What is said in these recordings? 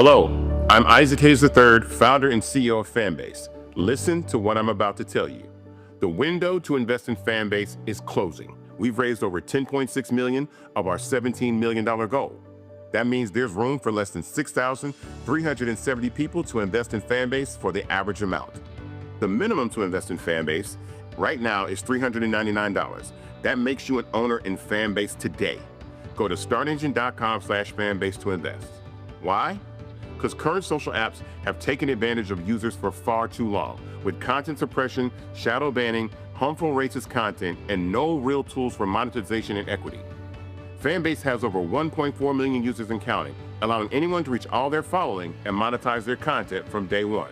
Hello, I'm Isaac Hayes III, founder and CEO of Fanbase. Listen to what I'm about to tell you. The window to invest in Fanbase is closing. We've raised over $10.6 million of our $17 million goal. That means there's room for less than 6,370 people to invest in Fanbase for the average amount. The minimum to invest in Fanbase right now is $399. That makes you an owner in Fanbase today. Go to startengine.com/fanbase to invest. Why? Because current social apps have taken advantage of users for far too long, with content suppression, shadow banning, harmful racist content, and no real tools for monetization and equity. Fanbase has over 1.4 million users and counting, allowing anyone to reach all their following and monetize their content from day one.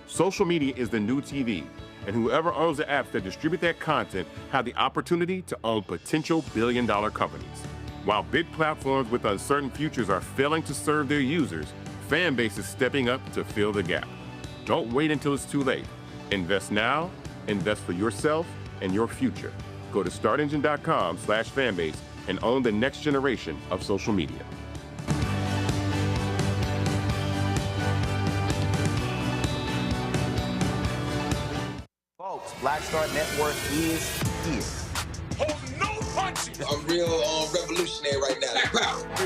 Social media is the new TV, and whoever owns the apps that distribute that content have the opportunity to own potential billion-dollar companies. While big platforms with uncertain futures are failing to serve their users, Fanbase is stepping up to fill the gap. Don't wait until it's too late. Invest now, invest for yourself and your future. Go to startengine.com/fanbase and own the next generation of social media. Folks, Black Star Network is here. Hold no punches. I'm real revolutionary right now.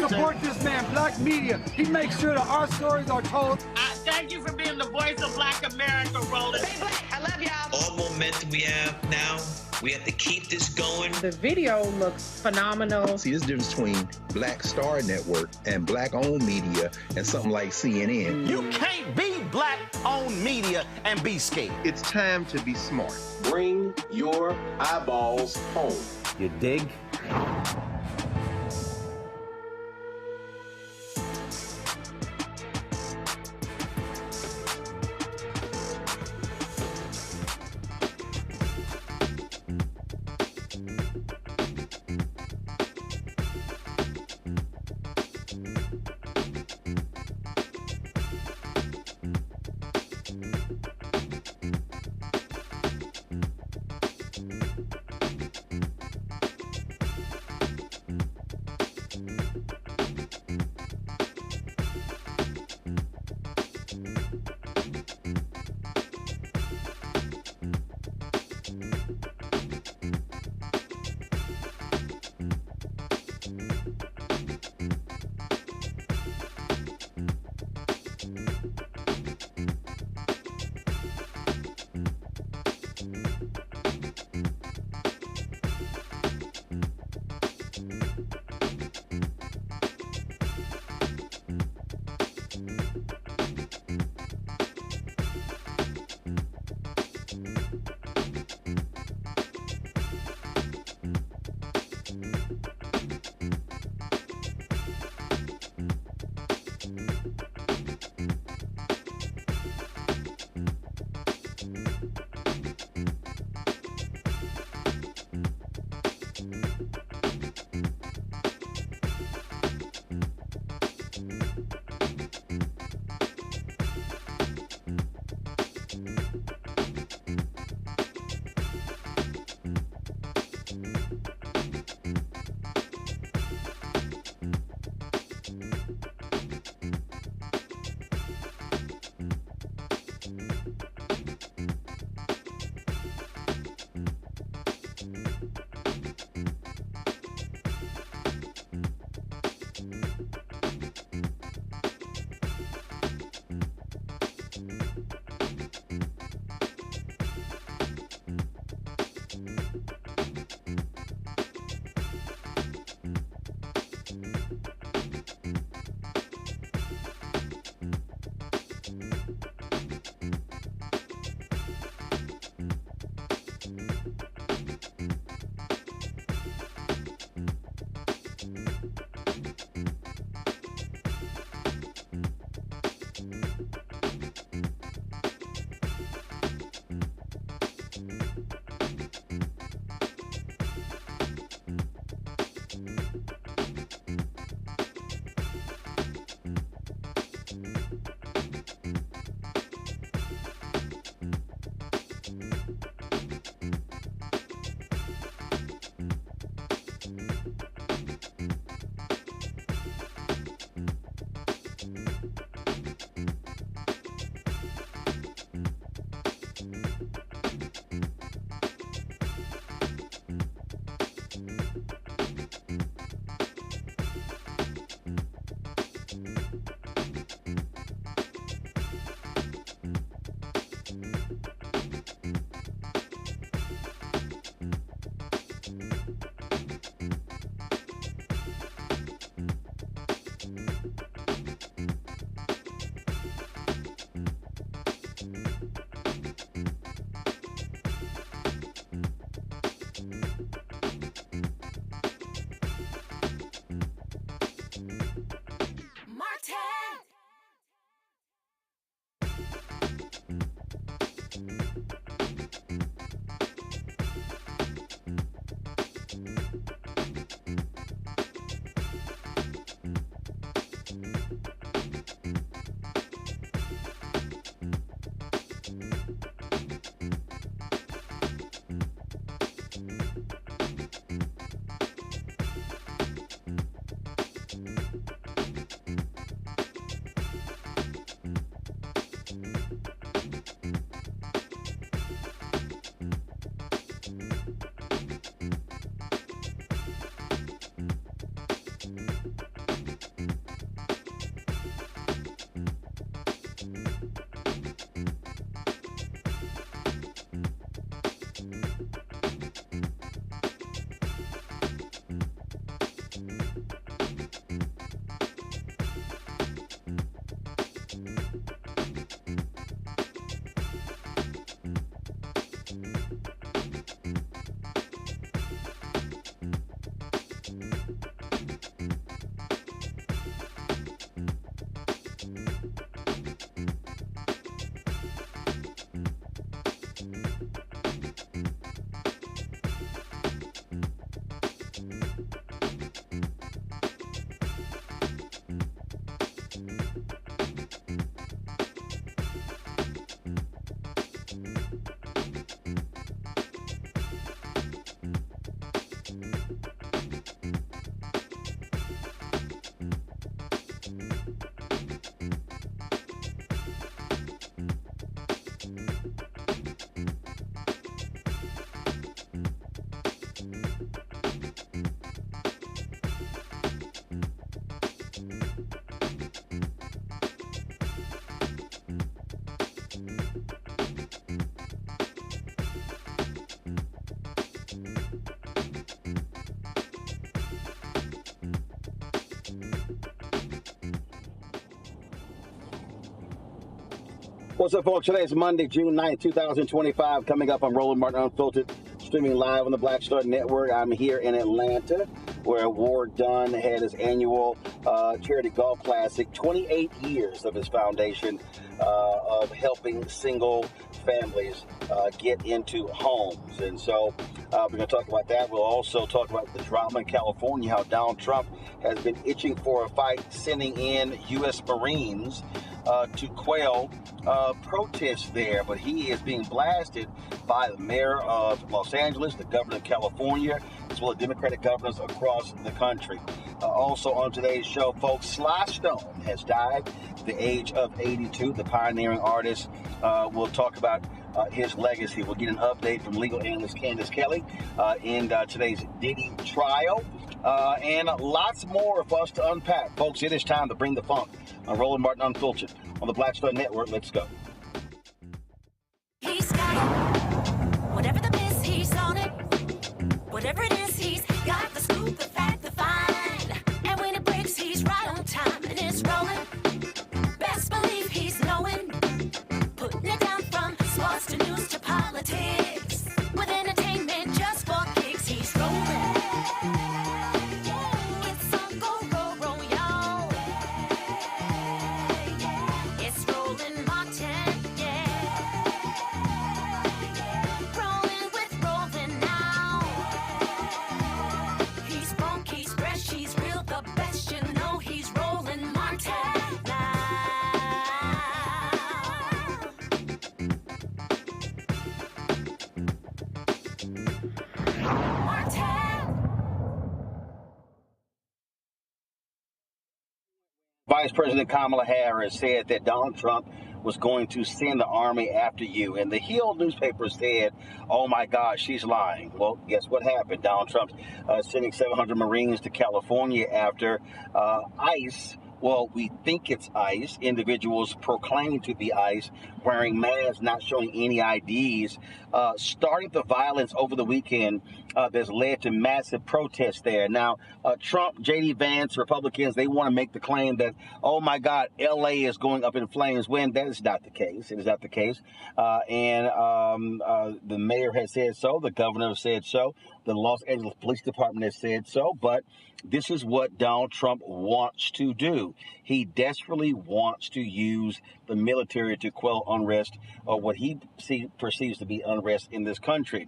Support this man, Black Media. He makes sure that our stories are told. Thank you for being the voice of Black America, Roland. Stay black. I love y'all. All momentum we have now, we have to keep this going. The video looks phenomenal. See, this difference between Black Star Network and Black-owned media and something like CNN. You can't be Black-owned media and be scared. It's time to be smart. Bring your eyeballs home. You dig? What's up, folks? Today is Monday, June 9th, 2025. Coming up on Roland Martin Unfiltered, streaming live on the Black Star Network. I'm here in Atlanta, where Ward Dunn had his annual charity golf classic. 28 years of his foundation of helping single families get into homes. And so we're going to talk about that. We'll also talk about the drama in California, how Donald Trump has been itching for a fight, sending in U.S. Marines to quell protests there, but he is being blasted by the mayor of Los Angeles, the governor of California, as well as Democratic governors across the country. Also on today's show, folks, Sly Stone has died at the age of 82. The pioneering artist. We'll talk about his legacy. We'll get an update from legal analyst Candace Kelley in today's Diddy trial. And lots more for us to unpack. Folks, it is time to bring the funk on Roland Martin Unfiltered on the Black Star Network. Let's go. He's got it. Whatever the miss, he's on it. Whatever it is, he's got the scoop, the fact, the find. And when it breaks, he's right on time and it's rolling. Best believe he's knowing. Putting it down from sports to news to politics. With entertainment just for kicks, he's rolling. It's on go, roll, roll, y'all. It's Roland Martin, yeah. Rolling with Roland now. He's funk, he's fresh, he's real, the best, you know he's Roland Martin now. Vice President Kamala Harris said that Donald Trump was going to send the army after you. And the Hill newspaper said, oh my God, she's lying. Well, guess what happened? Donald Trump's sending 700 Marines to California after ICE. Well, we think it's ICE. Individuals proclaimed to be ICE, wearing masks, not showing any IDs, started the violence over the weekend that's led to massive protests there. Now, Trump, J.D. Vance, Republicans, they want to make the claim that, oh my God, L.A. is going up in flames, when that is not the case. It is not the case. And the mayor has said so. The governor has said so. The Los Angeles Police Department has said so. But this is what Donald Trump wants to do. He desperately wants to use the military to quell unrest, or what he perceives to be unrest in this country.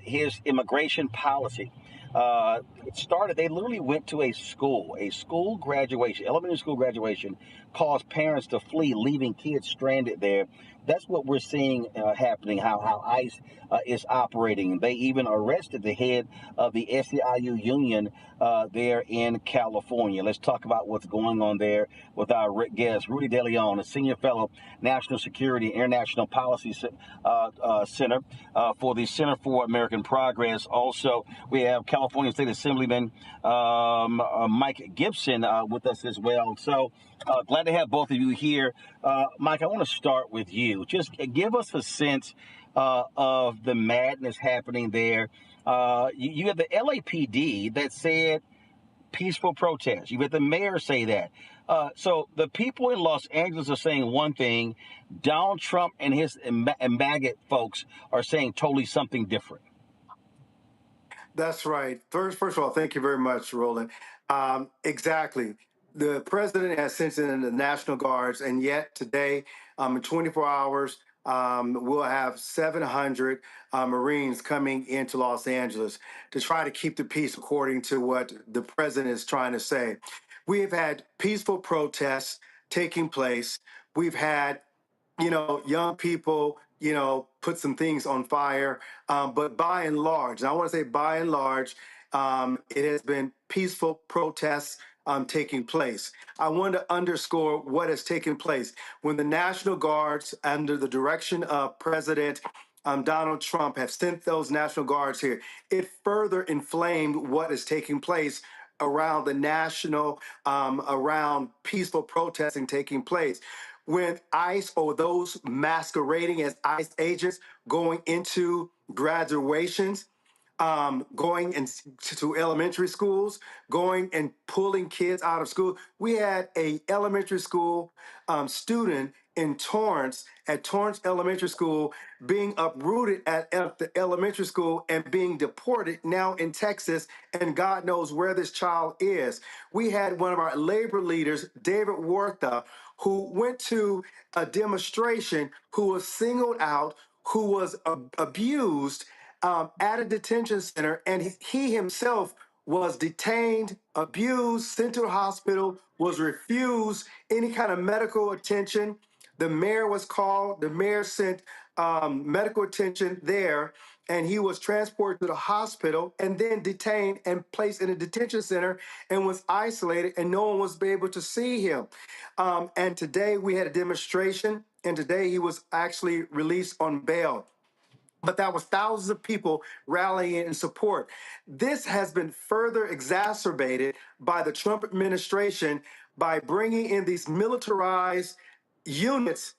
His immigration policy. It started, they literally went to a school graduation, elementary school graduation, caused parents to flee, leaving kids stranded there. That's what we're seeing happening, how ICE is operating. They even arrested the head of the SEIU union there in California. Let's talk about what's going on there with our guest, Rudy DeLeon, a senior fellow, National Security and International Policy Center for the Center for American Progress. Also, we have California State Assemblyman Mike Gibson with us as well. So glad to have both of you here. Mike, I want to start with you. Just give us a sense of the madness happening there. You have the LAPD that said peaceful protest. You had the mayor say that. So the people in Los Angeles are saying one thing. Donald Trump and his MAGA folks are saying totally something different. That's right. First of all, thank you very much, Roland. Exactly. The president has sent in the National Guards, and yet today, in 24 hours, we'll have 700 Marines coming into Los Angeles to try to keep the peace, according to what the president is trying to say. We have had peaceful protests taking place. We've had young people, put some things on fire. But by and large, and I want to say by and large, it has been peaceful protests taking place. I want to underscore what has taken place. When the National Guards, under the direction of President Donald Trump, have sent those National Guards here, it further inflamed what is taking place around the national, around peaceful protesting taking place. When ICE, or those masquerading as ICE agents, going into graduations, going to elementary schools, going and pulling kids out of school. We had a elementary school student in Torrance at Torrance Elementary School being uprooted at the elementary school and being deported now in Texas, and God knows where this child is. We had one of our labor leaders, David Wartha, who went to a demonstration, who was singled out, who was abused at a detention center, and he himself was detained, abused, sent to the hospital, was refused any kind of medical attention. The mayor was called. The mayor sent medical attention there, and he was transported to the hospital and then detained and placed in a detention center and was isolated, and no one was able to see him. And today we had a demonstration, and today he was actually released on bail. But that was thousands of people rallying in support. This has been further exacerbated by the Trump administration by bringing in these militarized units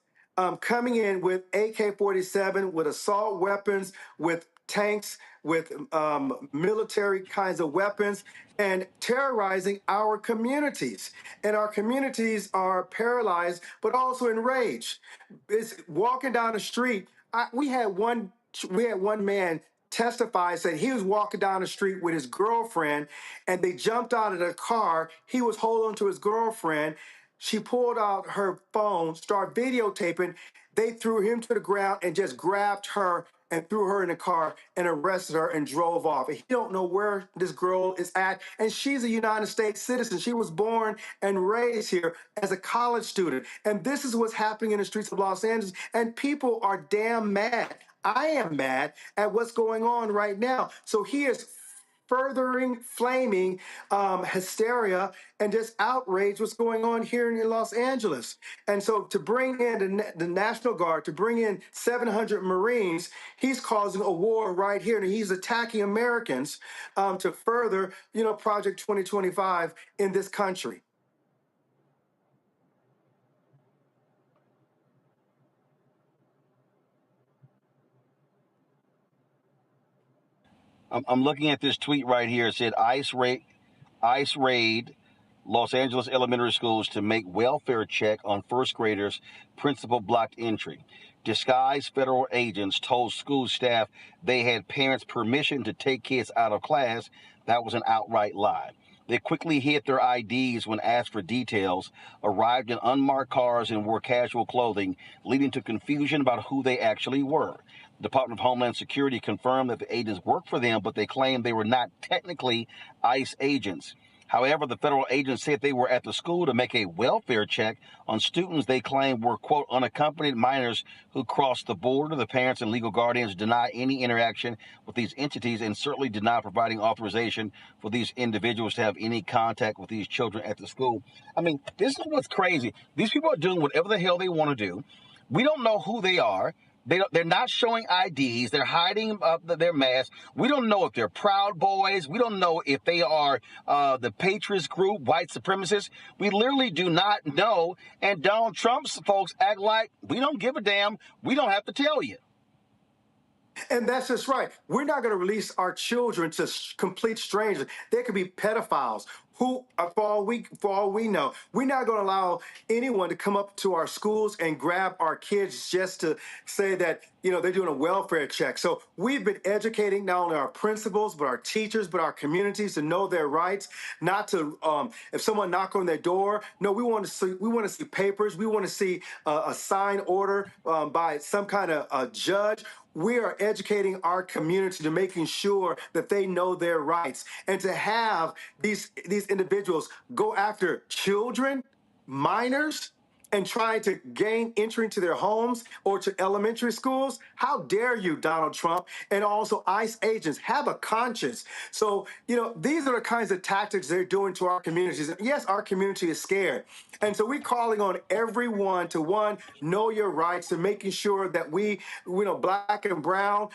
coming in with AK-47, with assault weapons, with tanks, with military kinds of weapons, and terrorizing our communities. And our communities are paralyzed, but also enraged. It's walking down the street. We had one man testify, said he was walking down the street with his girlfriend and they jumped out of the car. He was holding to his girlfriend. She pulled out her phone, started videotaping. They threw him to the ground and just grabbed her and threw her in the car and arrested her and drove off. And he don't know where this girl is at. And she's a United States citizen. She was born and raised here as a college student. And this is what's happening in the streets of Los Angeles. And people are damn mad. I am mad at what's going on right now. So he is furthering, flaming hysteria and just outrage what's going on here in Los Angeles. And so to bring in the National Guard, to bring in 700 Marines, he's causing a war right here. And he's attacking Americans to further, Project 2025 in this country. I'm looking at this tweet right here. It said ICE raid Los Angeles elementary schools to make welfare check on first graders. Principal blocked entry. Disguised federal agents told school staff they had parents' permission to take kids out of class. That was an outright lie. They quickly hid their IDs when asked for details, arrived in unmarked cars and wore casual clothing, leading to confusion about who they actually were. The Department of Homeland Security confirmed that the agents worked for them, but they claimed they were not technically ICE agents. However, the federal agents said they were at the school to make a welfare check on students they claimed were, quote, unaccompanied minors who crossed the border. The parents and legal guardians deny any interaction with these entities and certainly deny providing authorization for these individuals to have any contact with these children at the school. I mean, this is what's crazy. These people are doing whatever the hell they want to do. We don't know who they are. They're not showing IDs. They're hiding their masks. We don't know if they're Proud Boys. We don't know if they are the Patriots group, white supremacists. We literally do not know. And Donald Trump's folks act like we don't give a damn. We don't have to tell you. And that's just right. We're not going to release our children to complete strangers. They could be pedophiles. Who, for all we know, we're not going to allow anyone to come up to our schools and grab our kids just to say that, they're doing a welfare check. So we've been educating not only our principals, but our teachers, but our communities to know their rights, not to, if someone knock on their door, no, we want to see papers. We want to see a signed order by some kind of judge. We are educating our community to making sure that they know their rights, and to have these individuals go after children, minors, and trying to gain entry into their homes or to elementary schools. How dare you, Donald Trump, and also ICE agents have a conscience. So, these are the kinds of tactics they're doing to our communities. Yes, our community is scared. And so we're calling on everyone to, one, know your rights, and making sure that we, black and brown,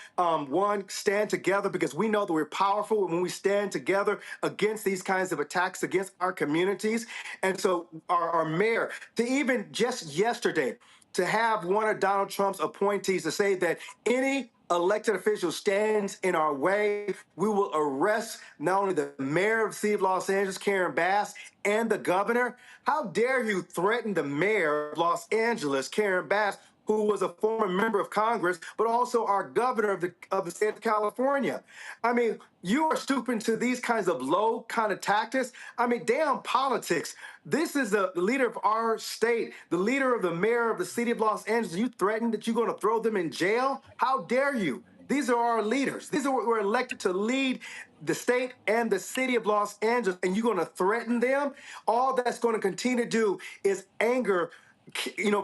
stand together, because we know that we're powerful when we stand together against these kinds of attacks against our communities. And so our mayor, to even just yesterday, to have one of Donald Trump's appointees to say that any elected official stands in our way, we will arrest not only the mayor of the city of Los Angeles, Karen Bass, and the governor. How dare you threaten the mayor of Los Angeles, Karen Bass, who was a former member of Congress, but also our governor of the state of California? I mean, you are stooping to these kinds of low kind of tactics. I mean, damn politics. This is the leader of our state, the leader of the mayor of the city of Los Angeles. You threaten that you're going to throw them in jail? How dare you? These are our leaders. These are what we're elected to lead the state and the city of Los Angeles, and you're going to threaten them? All that's going to continue to do is anger,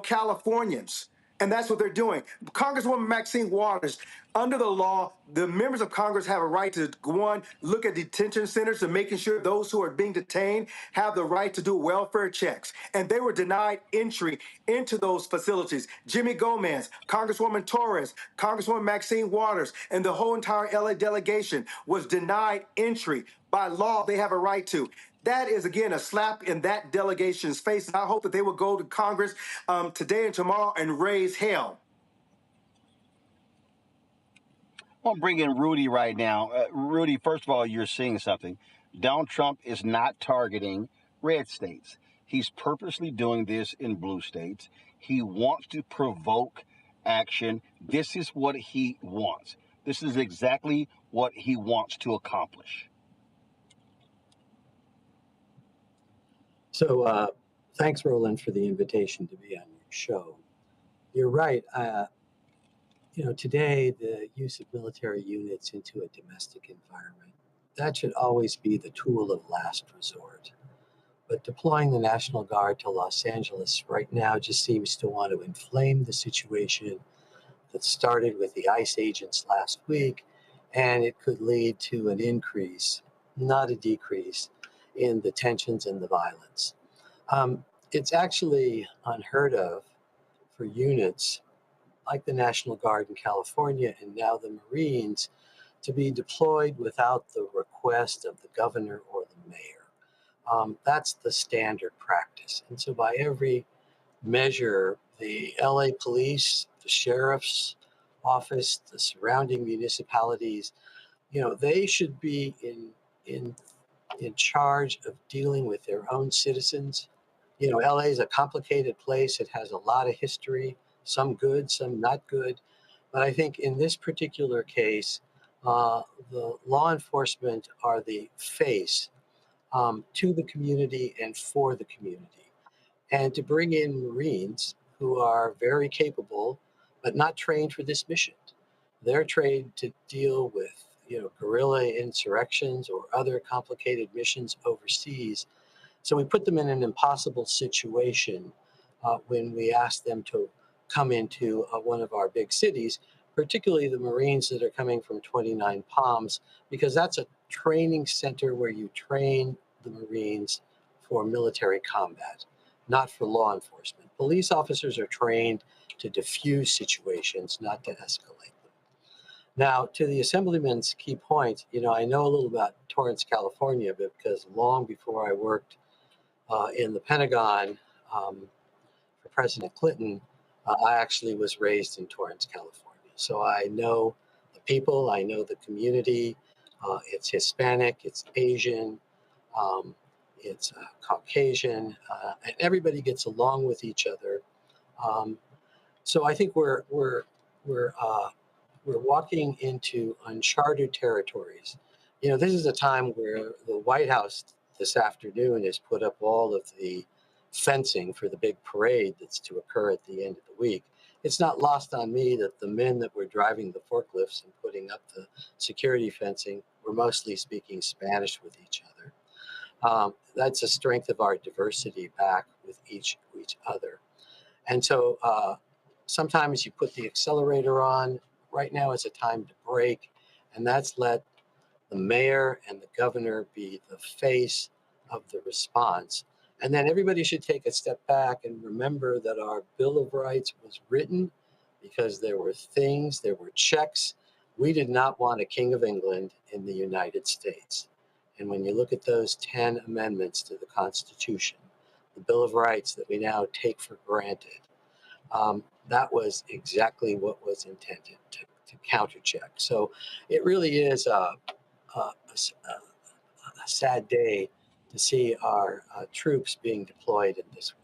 Californians. And that's what they're doing. Congresswoman Maxine Waters, under the law, the members of Congress have a right to go on, look at detention centers and making sure those who are being detained have the right to do welfare checks. And they were denied entry into those facilities. Jimmy Gomez, Congresswoman Torres, Congresswoman Maxine Waters, and the whole entire LA delegation was denied entry. By law, they have a right to. That is, again, a slap in that delegation's face. And I hope that they will go to Congress today and tomorrow and raise hell. I'm bringing Rudy right now. Rudy, first of all, you're seeing something. Donald Trump is not targeting red states. He's purposely doing this in blue states. He wants to provoke action. This is what he wants. This is exactly what he wants to accomplish. So thanks, Roland, for the invitation to be on your show. You're right. Today, the use of military units into a domestic environment, that should always be the tool of last resort. But deploying the National Guard to Los Angeles right now just seems to want to inflame the situation that started with the ICE agents last week, and it could lead to an increase, not a decrease, in the tensions and the violence. It's actually unheard of for units like the National Guard in California and now the Marines to be deployed without the request of the governor or the mayor. That's the standard practice. And so by every measure, the LA police, the sheriff's office, the surrounding municipalities, they should be in charge of dealing with their own citizens. LA is a complicated place. It has a lot of history, some good, some not good. But I think in this particular case, the law enforcement are the face to the community and for the community. And to bring in Marines who are very capable, but not trained for this mission. They're trained to deal with guerrilla insurrections or other complicated missions overseas. So we put them in an impossible situation when we ask them to come into one of our big cities, particularly the Marines that are coming from 29 Palms, because that's a training center where you train the Marines for military combat, not for law enforcement. Police officers are trained to diffuse situations, not to escalate. Now, to the Assemblyman's key point, I know a little about Torrance, California, but because long before I worked in the Pentagon for President Clinton, I actually was raised in Torrance, California. So I know the people, I know the community. It's Hispanic, it's Asian, it's Caucasian, and everybody gets along with each other. So I think we're walking into uncharted territories. This is a time where the White House this afternoon has put up all of the fencing for the big parade that's to occur at the end of the week. It's not lost on me that the men that were driving the forklifts and putting up the security fencing were mostly speaking Spanish with each other. That's a strength of our diversity back with each other. And so sometimes you put the accelerator on. Right now is a time to brake, and that's let the mayor and the governor be the face of the response. And then everybody should take a step back and remember that our Bill of Rights was written because there were checks. We did not want a King of England in the United States. And when you look at those 10 amendments to the Constitution, the Bill of Rights that we now take for granted, that was exactly what was intended, to countercheck. So it really is a sad day to see our troops being deployed in this way.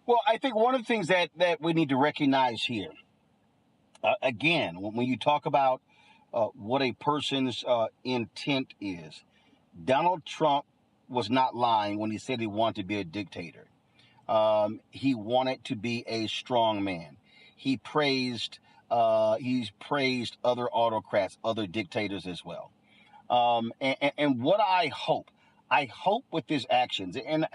Well, I think one of the things that we need to recognize here, again, when you talk about what a person's intent is, Donald Trump was not lying when he said he wanted to be a dictator. He wanted to be a strong man. He's praised other autocrats, other dictators as well. And what I hope with his actions, and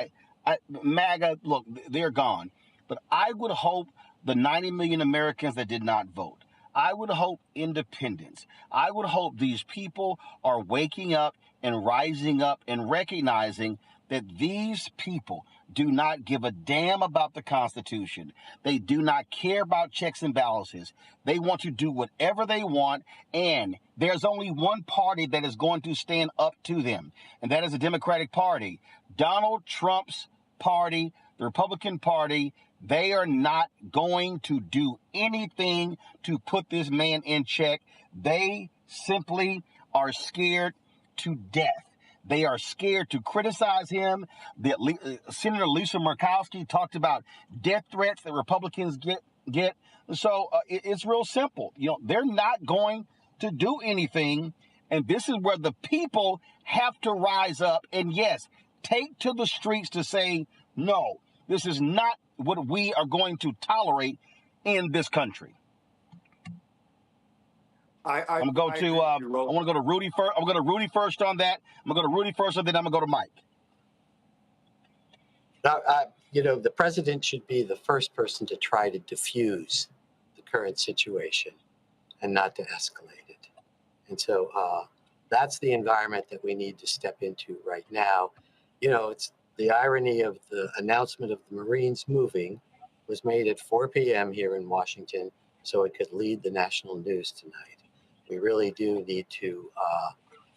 MAGA, look, they're gone, but I would hope the 90 million Americans that did not vote, I would hope independents, I would hope these people are waking up and rising up and recognizing that these people do not give a damn about the Constitution. They do not care about checks and balances. They want to do whatever they want, and there's only one party that is going to stand up to them, and that is the Democratic Party. Donald Trump's party, the Republican Party, they are not going to do anything to put this man in check. They simply are scared to death. They are scared to criticize him. Senator Lisa Murkowski talked about death threats that Republicans get. So it's real simple. They're not going to do anything. And this is where the people have to rise up and, yes, take to the streets to say, no, this is not what we are going to tolerate in this country. I'm going to go to Rudy first. I'm going to Rudy first on that. I'm going to go to Rudy first, and then I'm going to go to Mike. Now, the president should be the first person to try to diffuse the current situation and not to escalate it. And so that's the environment that we need to step into right now. It's the irony of the announcement of the Marines moving was made at 4 p.m. here in Washington so it could lead the national news tonight. We really do need to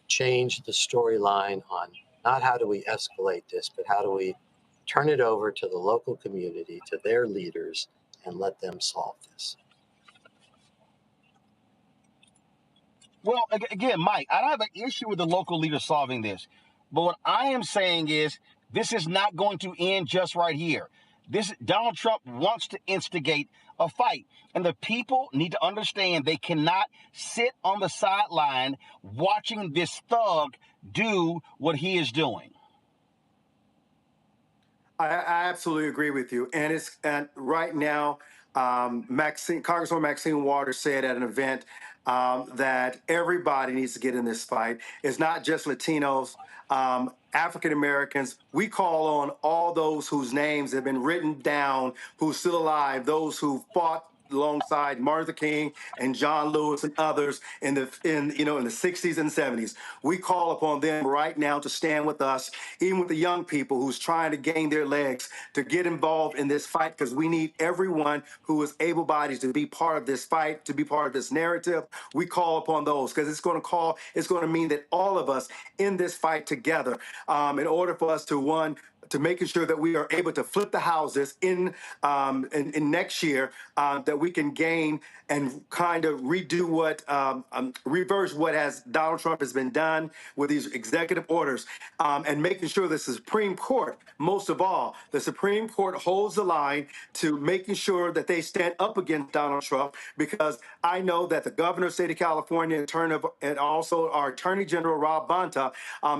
change the storyline on not how do we escalate this, but how do we turn it over to the local community, to their leaders, and let them solve this. Well, again, Mike, I don't have an issue with the local leaders solving this. But what I am saying is this is not going to end just right here. Donald Trump wants to instigate a fight. And the people need to understand they cannot sit on the sideline watching this thug do what he is doing. I absolutely agree with you. And right now, Congresswoman Maxine Waters said at an event that everybody needs to get in this fight. It's not just Latinos, African Americans. We call on all those whose names have been written down, who's still alive, those who fought alongside Martin Luther King and John Lewis and others in the 60s and 70s. We call upon them right now to stand with us, even with the young people who's trying to gain their legs, to get involved in this fight, because we need everyone who is able-bodied to be part of this fight, to be part of this narrative. We call upon those because it's going to mean that all of us in this fight together, in order for us to making sure that we are able to flip the houses in next year, that we can gain and kind of reverse what Donald Trump has been done with these executive orders, and making sure the Supreme Court, most of all, the Supreme Court holds the line to making sure that they stand up against Donald Trump, because I know that the governor of the state of California and also our Attorney General Rob Bonta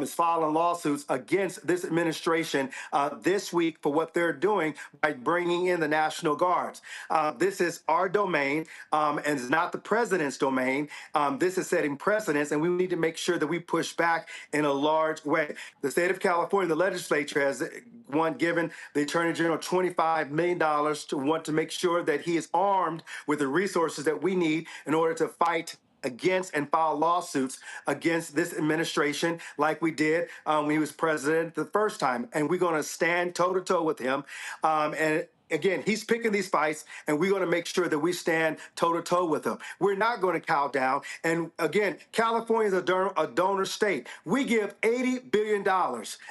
is filing lawsuits against this administration this week for what they're doing by bringing in the National Guards. This is our domain, and it's not the president's domain. This is setting precedents, and we need to make sure that we push back in a large way. The state of California, the legislature has given the Attorney General $25 million to want to make sure that he is armed with the resources that we need in order to fight against and file lawsuits against this administration like we did when he was president the first time. And we're going to stand toe-to-toe with him. And again, he's picking these fights, and we're going to make sure that we stand toe-to-toe with him. We're not going to cow down. And again, California is a donor state. We give $80 billion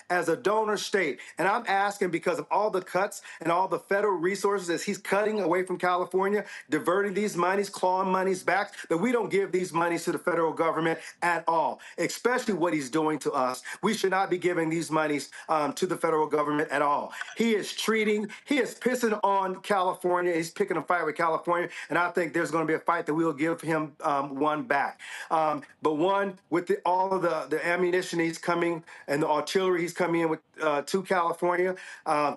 as a donor state. And I'm asking, because of all the cuts and all the federal resources that he's cutting away from California, diverting these monies, clawing monies back, that we don't give these monies to the federal government at all, especially what he's doing to us. We should not be giving these monies to the federal government at all. He is pissing on California. He's picking a fight with California. And I think there's going to be a fight that we will give him one back. But one, with all of the ammunition he's coming and the artillery he's coming in with to California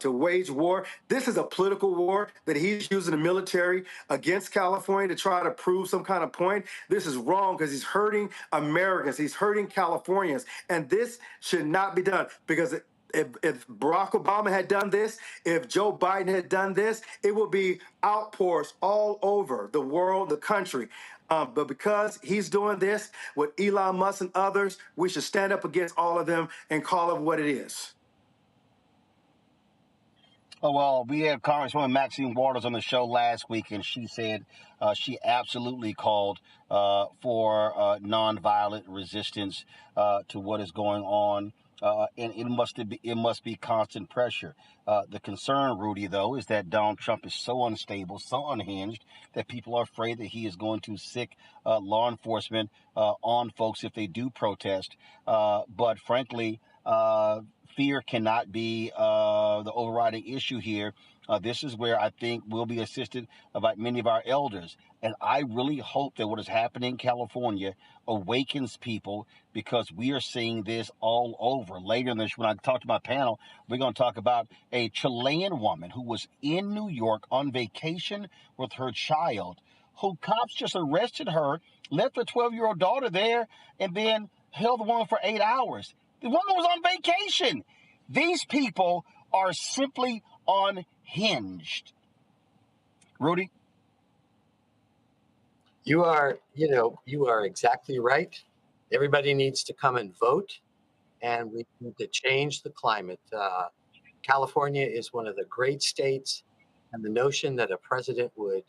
to wage war. This is a political war that he's using the military against California to try to prove some kind of point. This is wrong because he's hurting Americans. He's hurting Californians. And this should not be done, because if Barack Obama had done this, if Joe Biden had done this, it would be outpours all over the world, the country. But because he's doing this with Elon Musk and others, we should stand up against all of them and call it what it is. Oh, well, we had Congresswoman Maxine Waters on the show last week, and she said she absolutely called for nonviolent resistance to what is going on. And it must be constant pressure. The concern, Rudy, though, is that Donald Trump is so unstable, so unhinged, that people are afraid that he is going to sick law enforcement on folks if they do protest. But frankly, fear cannot be the overriding issue here. This is where I think we'll be assisted by many of our elders. And I really hope that what is happening in California awakens people, because we are seeing this all over. Later in this, when I talk to my panel, we're going to talk about a Chilean woman who was in New York on vacation with her child, who cops just arrested her, left her 12-year-old daughter there, and then held the woman for 8 hours. The woman was on vacation. These people are simply unhinged. Rudy? You are exactly right. Everybody needs to come and vote, and we need to change the climate. California is one of the great states, and the notion that a president would,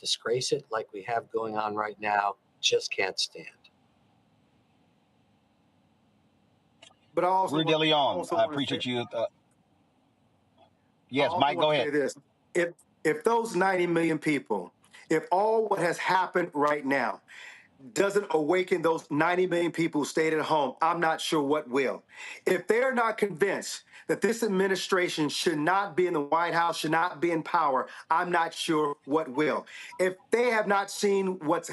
disgrace it like we have going on right now just can't stand. But I also Rudy DeLeon, I appreciate you. Yes, Mike, go ahead. Say this. If those 90 million people, if all what has happened right now doesn't awaken those 90 million people who stayed at home, I'm not sure what will. If they're not convinced that this administration should not be in the White House, should not be in power, I'm not sure what will. If they have not seen what's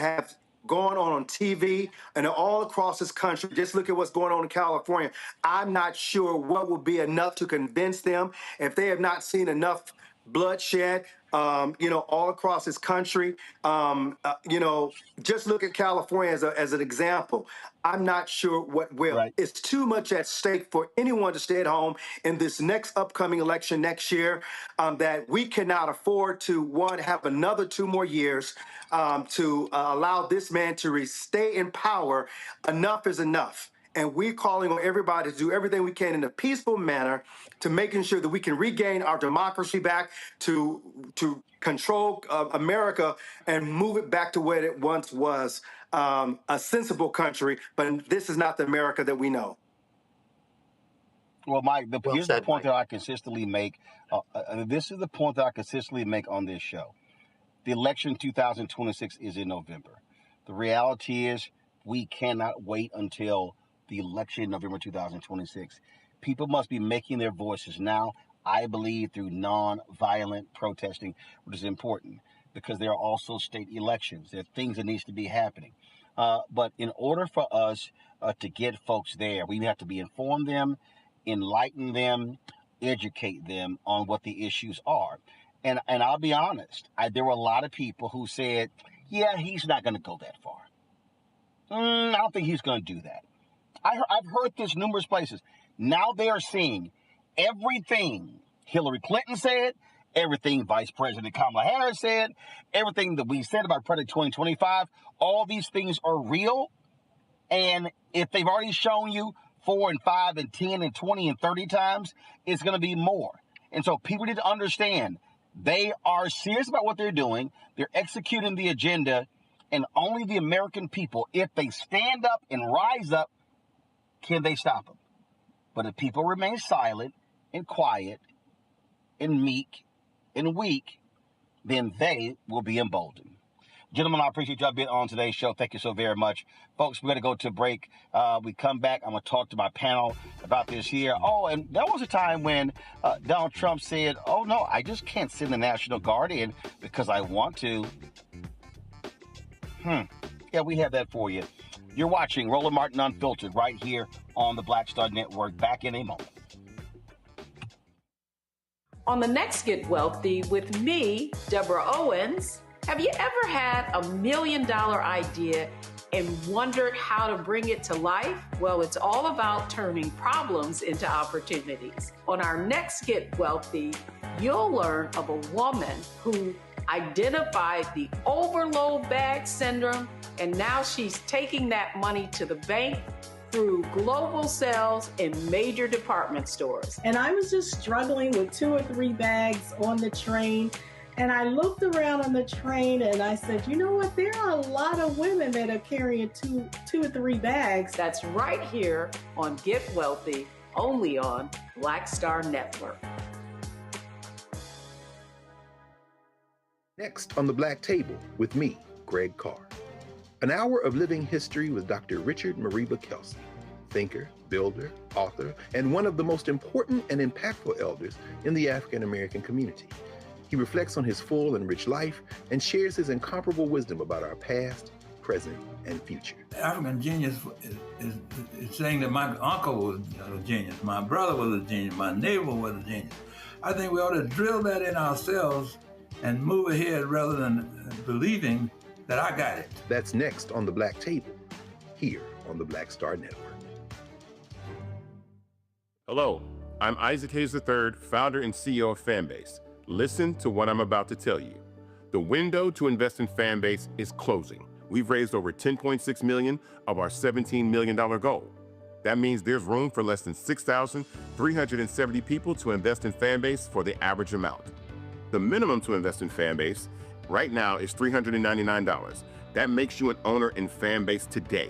going on TV and all across this country, just look at what's going on in California, I'm not sure what will be enough to convince them. If they have not seen enough bloodshed, all across this country, just look at California as an example. I'm not sure what will. Right. It's too much at stake for anyone to stay at home in this next upcoming election next year, that we cannot afford to, have another 2 more years to allow this man to stay in power. Enough is enough. And we're calling on everybody to do everything we can in a peaceful manner to making sure that we can regain our democracy back, to control America and move it back to where it once was, a sensible country. But this is not the America that we know. Well, Mike, here's the point that I consistently make. This is the point that I consistently make on this show. The election 2026 is in November. The reality is we cannot wait until the election in November 2026. People must be making their voices now, I believe, through non-violent protesting, which is important because there are also state elections. There are things that needs to be happening. But in order for us to get folks there, we have to inform them, enlighten them, educate them on what the issues are. And I'll be honest, there were a lot of people who said, yeah, he's not going to go that far. I don't think he's going to do that. I've heard this numerous places. Now they are seeing everything Hillary Clinton said, everything Vice President Kamala Harris said, everything that we said about President 2025. All these things are real. And if they've already shown you 4 and 5 and 10 and 20 and 30 times, it's going to be more. And so people need to understand they are serious about what they're doing. They're executing the agenda, and only the American people, if they stand up and rise up, can they stop them. But if people remain silent and quiet and meek and weak, then they will be emboldened. Gentlemen, I appreciate y'all being on today's show. Thank you so very much. Folks, we're going to go to a break. We come back. I'm going to talk to my panel about this here. Oh, and there was a time when Donald Trump said, oh, no, I just can't send the National Guard in because I want to. Yeah, we have that for you. You're watching Roland Martin Unfiltered right here on the Black Star Network. Back in a moment. On the next Get Wealthy with me, Deborah Owens, have you ever had $1 million idea and wondered how to bring it to life? Well, it's all about turning problems into opportunities. On our next Get Wealthy, you'll learn of a woman who identified the overload bag syndrome, and now she's taking that money to the bank through global sales in major department stores. And I was just struggling with 2 or 3 bags on the train. And I looked around on the train and I said, you know what? There are a lot of women that are carrying two or 3 bags. That's right here on Get Wealthy, only on Black Star Network. Next on the Black Table with me, Greg Carr. An hour of living history with Dr. Richard Mariba Kelsey, thinker, builder, author, and one of the most important and impactful elders in the African American community. He reflects on his full and rich life and shares his incomparable wisdom about our past, present, and future. African genius is saying that my uncle was a genius, my brother was a genius, my neighbor was a genius. I think we ought to drill that in ourselves and move ahead rather than believing that I got it. That's next on the Black Table, here on the Black Star Network. Hello, I'm Isaac Hayes III, founder and CEO of Fanbase. Listen to what I'm about to tell you. The window to invest in Fanbase is closing. We've raised over $10.6 million of our $17 million goal. That means there's room for less than 6,370 people to invest in Fanbase for the average amount. The minimum to invest in Fanbase right now is $399. That makes you an owner in Fanbase today.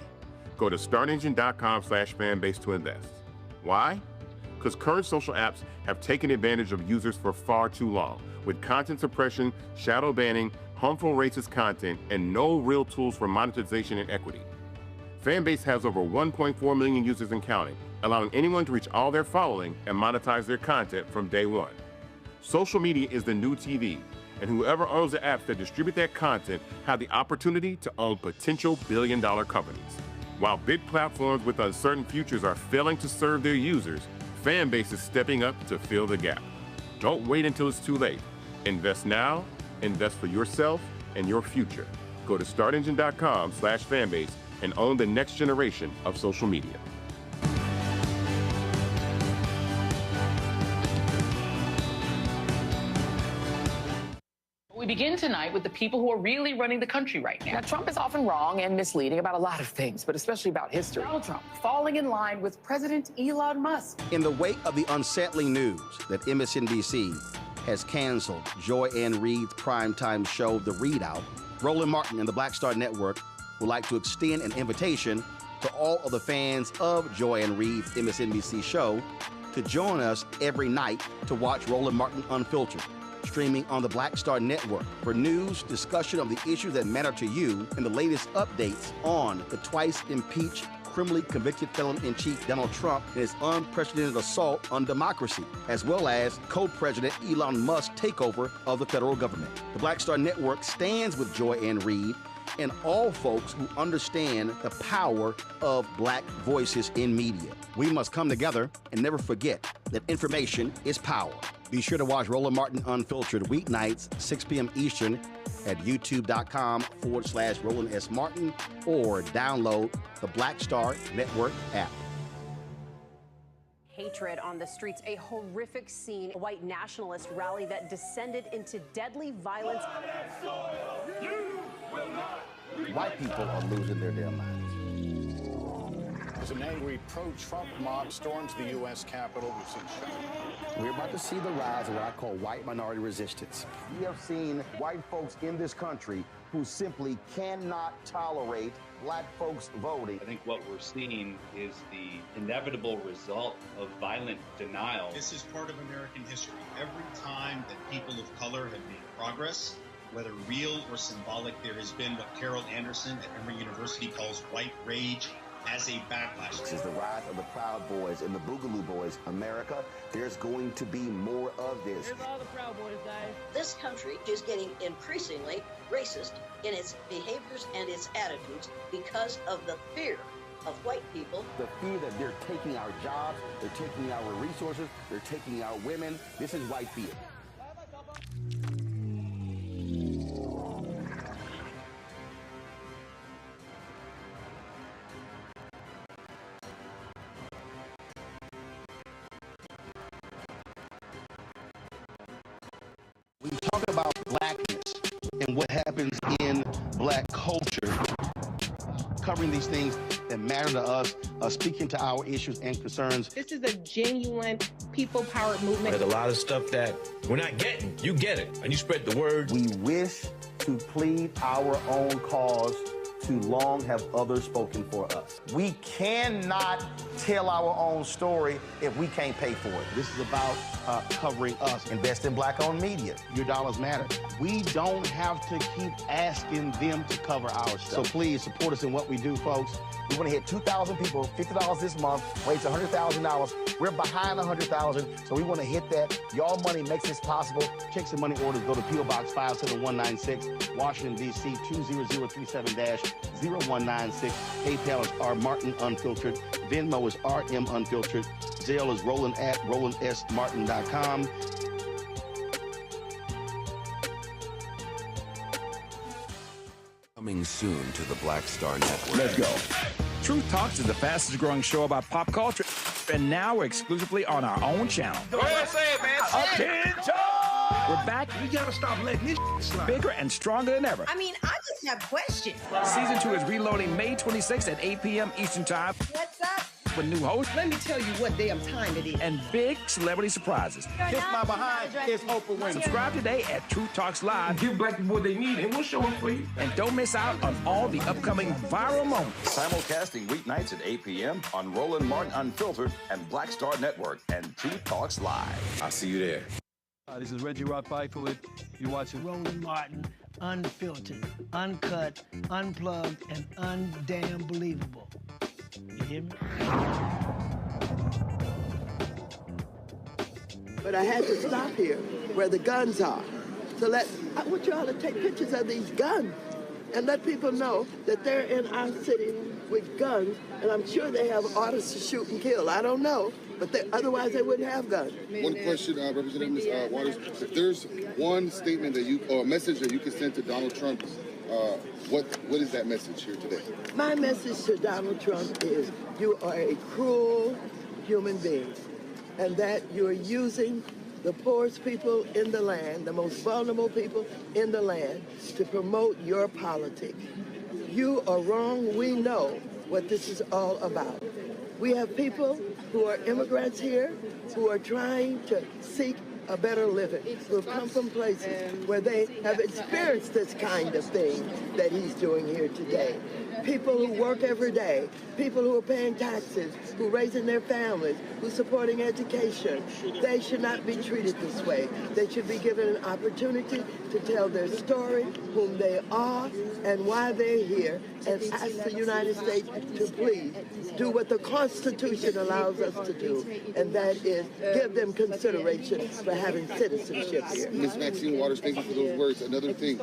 Go to startengine.com/fanbase to invest. Why? Because current social apps have taken advantage of users for far too long, with content suppression, shadow banning, harmful racist content, and no real tools for monetization and equity. Fanbase has over 1.4 million users and counting, allowing anyone to reach all their following and monetize their content from day one. Social media is the new TV, and whoever owns the apps that distribute that content have the opportunity to own potential billion-dollar companies. While big platforms with uncertain futures are failing to serve their users, Fanbase is stepping up to fill the gap. Don't wait until it's too late. Invest now, invest for yourself and your future. Go to startengine.com/fanbase and own the next generation of social media. We begin tonight with the people who are really running the country right now. Now, Trump is often wrong and misleading about a lot of things, but especially about history. Donald Trump falling in line with President Elon Musk. In the wake of the unsettling news that MSNBC has canceled Joy Ann Reid's primetime show, The Readout, Roland Martin and the Black Star Network would like to extend an invitation to all of the fans of Joy Ann Reid's MSNBC show to join us every night to watch Roland Martin Unfiltered, streaming on the Black Star Network for news, discussion of the issues that matter to you, and the latest updates on the twice impeached, criminally convicted felon-in-chief Donald Trump and his unprecedented assault on democracy, as well as co-president Elon Musk's takeover of the federal government. The Black Star Network stands with Joy Ann Reid and all folks who understand the power of Black voices in media. We must come together and never forget that information is power. Be sure to watch Roland Martin Unfiltered weeknights, 6 p.m. Eastern at youtube.com/Roland S. Martin or download the Black Star Network app. Hatred on the streets, a horrific scene, a white nationalist rally that descended into deadly violence. White people are losing their damn minds. As an angry pro-Trump mob storms the U.S. Capitol, we've seen We're about to see the rise of what I call white minority resistance. We have seen white folks in this country who simply cannot tolerate black folks voting. I think what we're seeing is the inevitable result of violent denial. This is part of American history. Every time that people of color have made progress, whether real or symbolic, there has been what Carol Anderson at Emory University calls white rage as a backlash. This is the rise of the Proud Boys and the Boogaloo Boys. America, there's going to be more of this. There's all the Proud Boys, guys. This country is getting increasingly racist in its behaviors and its attitudes because of the fear of white people. The fear that they're taking our jobs, they're taking our resources, they're taking our women. This is white fear. We talk about blackness and what happens in black culture, covering these things that matter to us, speaking to our issues and concerns. This is a genuine people-powered movement. There's a lot of stuff that we're not getting. You get it, and you spread the word. We wish to plead our own cause. Too long have others spoken for us. We cannot tell our own story if we can't pay for it. This is about covering us. Invest in black-owned media. Your dollars matter. We don't have to keep asking them to cover our stuff. So please support us in what we do, folks. We want to hit 2,000 people, $50 this month, raise $100,000. We're behind 100,000, so we want to hit that. Y'all money makes this possible. Checks and money orders go to P.O. Box 57196, Washington, D.C. 20037-0196. PayPal is R Martin Unfiltered. Venmo is RM Unfiltered. Zelle is Roland at RolandSMartin.com. Coming soon to the Black Star Network. Let's go. Truth Talks is the fastest growing show about pop culture, and now we're exclusively on our own channel. Go ahead, say it, man. Attention! We're back. We gotta stop letting this slide. Bigger and stronger than ever. I mean, I just have questions. Season 2 is reloading May 26th at 8 p.m. Eastern Time. What's up? With new hosts. Let me tell you what damn time it is. And big celebrity surprises. Kiss my behind. It's Oprah Winfrey. Subscribe today at Truth Talks Live. Give black people what they need, and we'll show them for you. And don't miss out on all the upcoming viral moments. Simulcasting weeknights at 8 p.m. on Roland Martin Unfiltered and Black Star Network and Truth Talks Live. I'll see you there. This is Reggie Rock Byford. You're watching Roland Martin Unfiltered, uncut, unplugged, and undamn believable. You hear me? But I had to stop here where the guns are. So I want you all to take pictures of these guns and let people know that they're in our city with guns, and I'm sure they have orders to shoot and kill. I don't know, but otherwise they wouldn't have guns. One question, Representative Ms. Waters. If there's one statement that or a message that you could send to Donald Trump, what is that message here today? My message to Donald Trump is you are a cruel human being, and that you are using the poorest people in the land, the most vulnerable people in the land, to promote your politics. You are wrong. We know what this is all about. We have people who are immigrants here who are trying to seek a better living, who have come from places where they have experienced this kind of thing that he's doing here today. People who work every day, people who are paying taxes, who are raising their families, who are supporting education. They should not be treated this way. They should be given an opportunity to tell their story, whom they are, and why they're here, and ask the United States to please do what the Constitution allows us to do, and that is give them consideration for having citizenship here. Ms. Maxine Waters, thank you for those words. Another thing,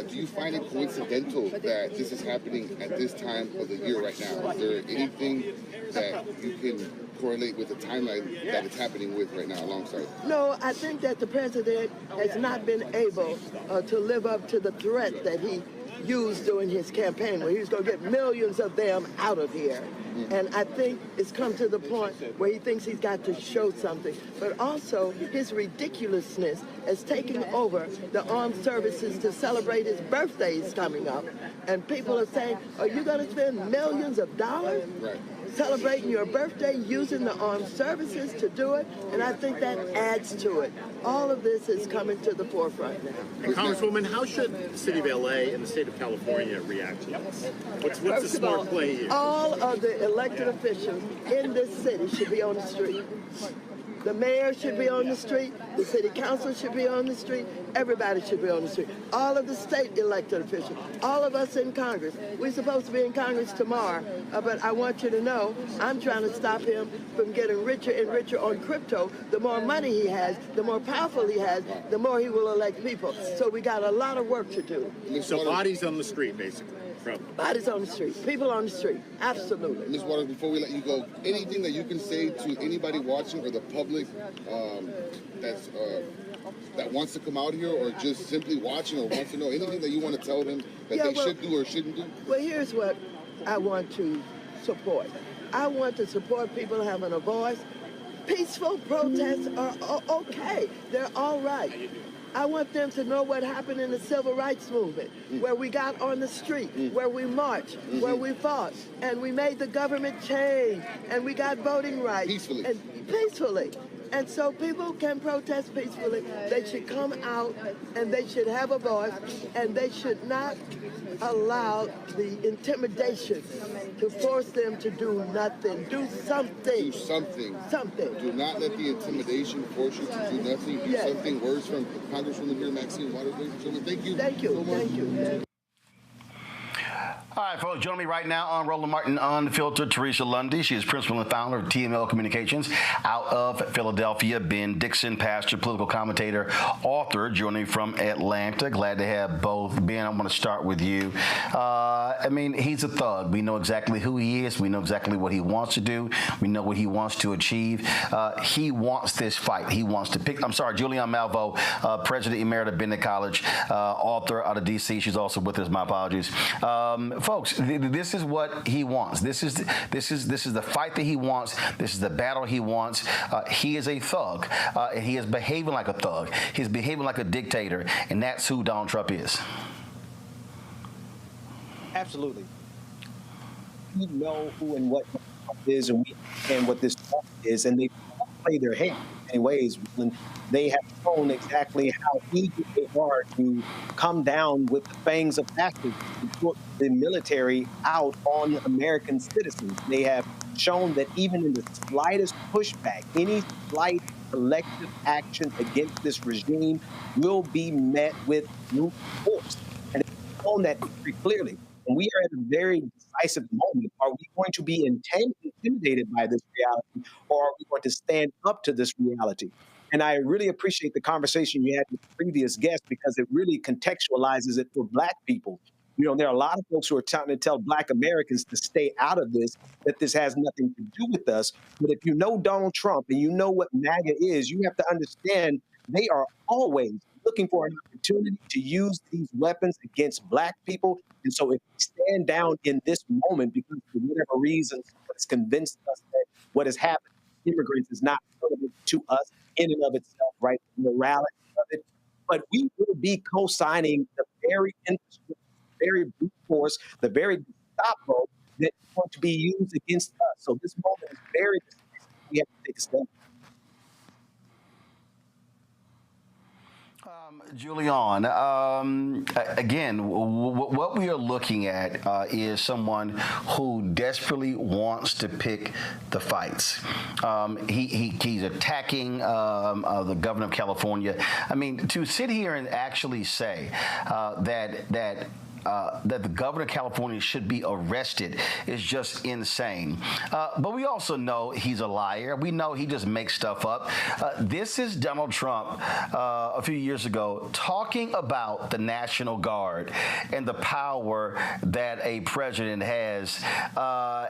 do you find it coincidental that this is happening at this time of the year right now? Is there anything that you can correlate with the timeline that it's happening with right now alongside? No, I think that the president has not been able to live up to the threat that he used during his campaign, where he was going to get millions of them out of here. And I think it's come to the point where he thinks he's got to show something. But also, his ridiculousness has taken over the armed services to celebrate his birthday is coming up. And people are saying, are you going to spend millions of dollars? Right. celebrating your birthday, using the armed services to do it, and I think that adds to it. All of this is coming to the forefront now. And Congresswoman, how should the city of LA and the state of California react to this? What's the smart play here? All of the elected officials in this city should be on the street. The mayor should be on the street. The city council should be on the street. Everybody should be on the street. All of the state elected officials. All of us in Congress. We're supposed to be in Congress tomorrow, but I want you to know I'm trying to stop him from getting richer and richer on crypto. The more money he has, the more powerful he has, the more he will elect people. So we got a lot of work to do. So bodies on the street, basically. Bodies on the street, people on the street, absolutely. Ms. Waters, before we let you go, anything that you can say to anybody watching or the public that wants to come out here or just simply watching or wants to know, anything that you want to tell them that they should do or shouldn't do? Well, here's what I want to support. I want to support people having a voice. Peaceful protests are okay. They're all right. I want them to know what happened in the civil rights movement, where we got on the street, where we marched, where we fought, and we made the government change, and we got voting rights. Peacefully. And so people can protest peacefully. They should come out and they should have a voice, and they should not allow the intimidation to force them to do nothing. Do something. Do something. Something. Do not let the intimidation force you to do nothing. Do something. Words from Congresswoman here, Maxine Waters. Ladies and gentlemen, thank you. Thank you. So much. Thank you. All right, folks, joining me right now on Roland Martin Unfiltered, Teresa Lundy. She is principal and founder of TML Communications out of Philadelphia. Ben Dixon, pastor, political commentator, author, joining from Atlanta. Glad to have both. Ben, I want to start with you. I mean, he's a thug. We know exactly who he is. We know exactly what he wants to do. We know what he wants to achieve. He wants this fight. He wants to pick. I'm sorry, Julianne Malveaux, president emerita of Bennett College, author out of D.C. She's also with us. My apologies. Folks, this is what he wants. This is the fight that he wants. This is the battle he wants. He is a thug. He is behaving like a thug. He's behaving like a dictator, and that's who Donald Trump is. Absolutely. We know who and what Trump is, and we understand what this Trump is, and they play their hand in many ways. And they have shown exactly how eager they are to come down with the fangs of fascism and put the military out on American citizens. They have shown that even in the slightest pushback, any slight collective action against this regime will be met with brute force. And they've shown that very clearly. And we are at a very decisive moment. Are we going to be intimidated by this reality, or are we going to stand up to this reality? And I really appreciate the conversation you had with the previous guest, because it really contextualizes it for Black people. You know, there are a lot of folks who are trying to tell Black Americans to stay out of this, that this has nothing to do with us. But if you know Donald Trump and you know what MAGA is, you have to understand they are always looking for an opportunity to use these weapons against Black people. And so if we stand down in this moment, because for whatever reason, it's convinced us that what has happened to immigrants is not relevant to us in and of itself, right? The morality of it. But we will be co-signing the very infrastructure, very brute force, the very Gestapo that is going to be used against us. So this moment is very decisive. We have to take a step. Julianne, again, what we are looking at is someone who desperately wants to pick the fights. He's attacking the governor of California. I mean, to sit here and actually say that the governor of California should be arrested is just insane. But we also know he's a liar. We know he just makes stuff up. This is Donald Trump a few years ago talking about the National Guard and the power that a president has.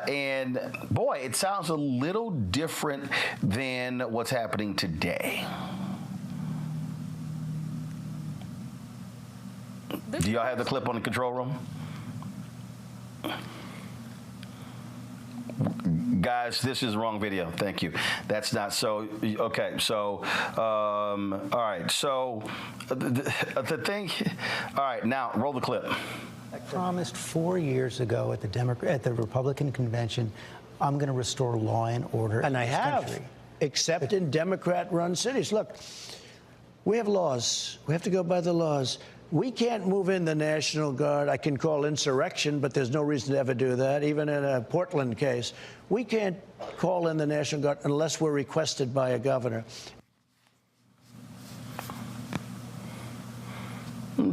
And boy, it sounds a little different than what's happening today. Do y'all have the clip on the control room? Guys, this is the wrong video. Thank you. That's not so. Okay, so, all right. So, the thing, all right, now roll the clip. I promised 4 years ago at the Republican convention I'm going to restore law and order And I in this have, country. except in Democrat-run cities. Look, we have laws. We have to go by the laws. We can't move in the National Guard. I can call insurrection, but there's no reason to ever do that, even in a Portland case. We can't call in the National Guard unless we're requested by a governor.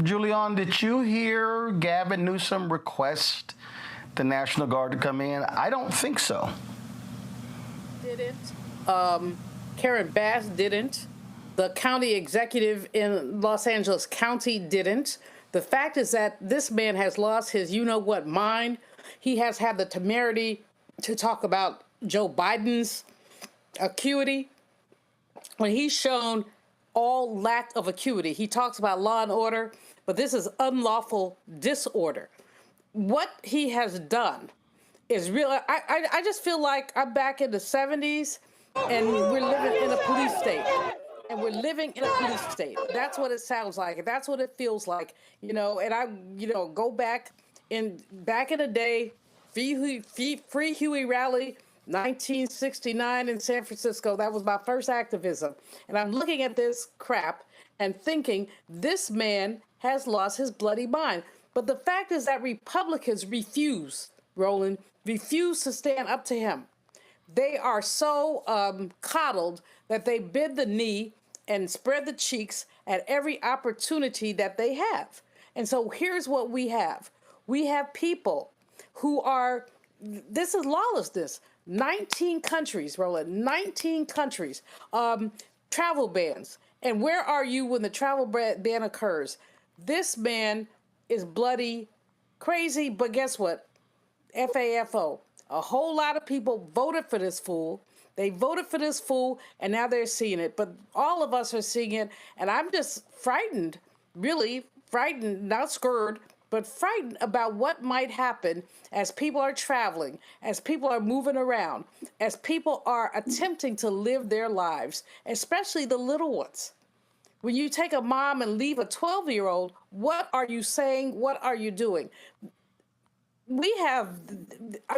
Julian, did you hear Gavin Newsom request the National Guard to come in? I don't think so. Didn't. Karen Bass didn't. The county executive in Los Angeles County didn't. The fact is that this man has lost his you-know-what mind. He has had the temerity to talk about Joe Biden's acuity when he's shown all lack of acuity. He talks about law and order, but this is unlawful disorder. What he has done is real. I just feel like I'm back in the 70s and we're living in a police state. And we're living in a police state. That's what it sounds like. That's what it feels like. You know, and I, go back in the day, Free Huey rally, 1969 in San Francisco. That was my first activism. And I'm looking at this crap and thinking, this man has lost his bloody mind. But the fact is that Republicans refuse to stand up to him. They are so coddled that they bend the knee and spread the cheeks at every opportunity that they have. And so here's what we have. We have people who are, this is lawlessness. 19 countries, Roland, 19 countries, travel bans. And where are you when the travel ban occurs? This man is bloody crazy, but guess what? FAFO. A whole lot of people voted for this fool. They voted for this fool, and now they're seeing it. But all of us are seeing it, and I'm just frightened, really frightened, not scared, but frightened about what might happen as people are traveling, as people are moving around, as people are attempting to live their lives, especially the little ones. When you take a mom and leave a 12-year-old, what are you saying? What are you doing? We have, I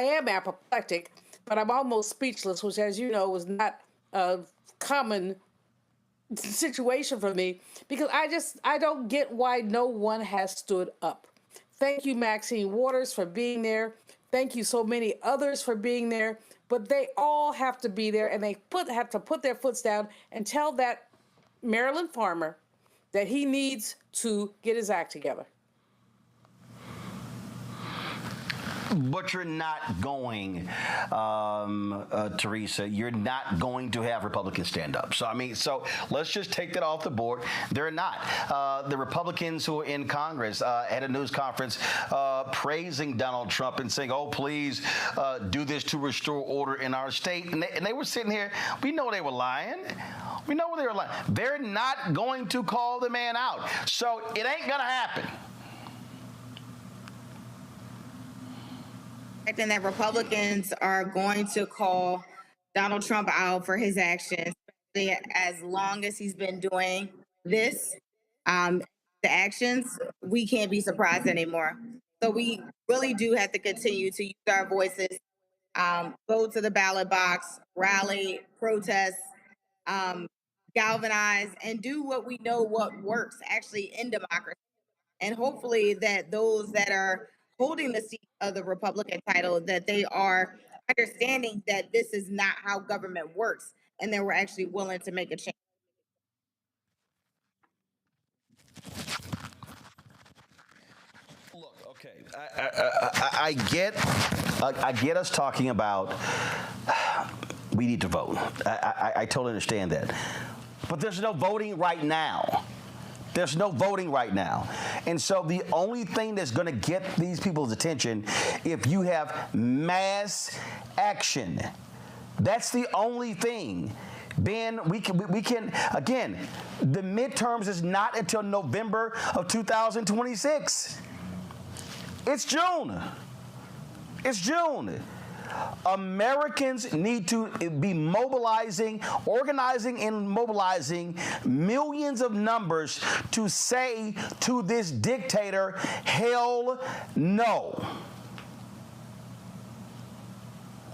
am apoplectic, but I'm almost speechless, which, as you know, is not a common situation for me, because I don't get why no one has stood up. Thank you, Maxine Waters, for being there. Thank you so many others for being there, but they all have to be there, and they have to put their foots down and tell that Maryland farmer that he needs to get his act together. But you're not going, Teresa, you're not going to have Republicans stand up. So let's just take that off the board. They're not. The Republicans who are in Congress had a news conference praising Donald Trump and saying, oh, please do this to restore order in our state. And they were sitting here. We know they were lying. We know they were lying. They're not going to call the man out. So it ain't going to happen. And that Republicans are going to call Donald Trump out for his actions, especially as long as he's been doing this, the actions, we can't be surprised anymore. So we really do have to continue to use our voices, go to the ballot box, rally, protest, galvanize, and do what we know what works actually in democracy. And hopefully that those that are holding the seat of the Republican title, that they are understanding that this is not how government works, and that we're actually willing to make a change. Look, okay, I get us talking about we need to vote. I totally understand that, but there's no voting right now. There's no voting right now. And so the only thing that's going to get these people's attention, if you have mass action, that's the only thing. Ben, we can again, the midterms is not until November of 2026. It's June. It's June. Americans need to be mobilizing, organizing and mobilizing millions of numbers to say to this dictator, hell no.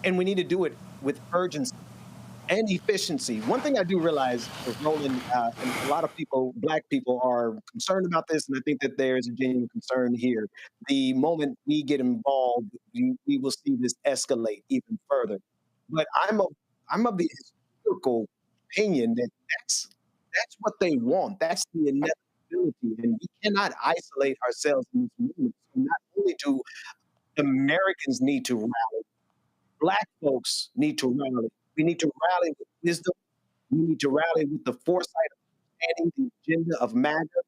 and we need to do it with urgency and efficiency. One thing I do realize, Roland, and a lot of people, Black people, are concerned about this, and I think that there is a genuine concern here. The moment we get involved, we will see this escalate even further. But I'm of the historical opinion that that's what they want. That's the inevitability, and we cannot isolate ourselves in this movement. So not only do Americans need to rally, Black folks need to rally. We need to rally with wisdom. We need to rally with the foresight of understanding the agenda of MAGA.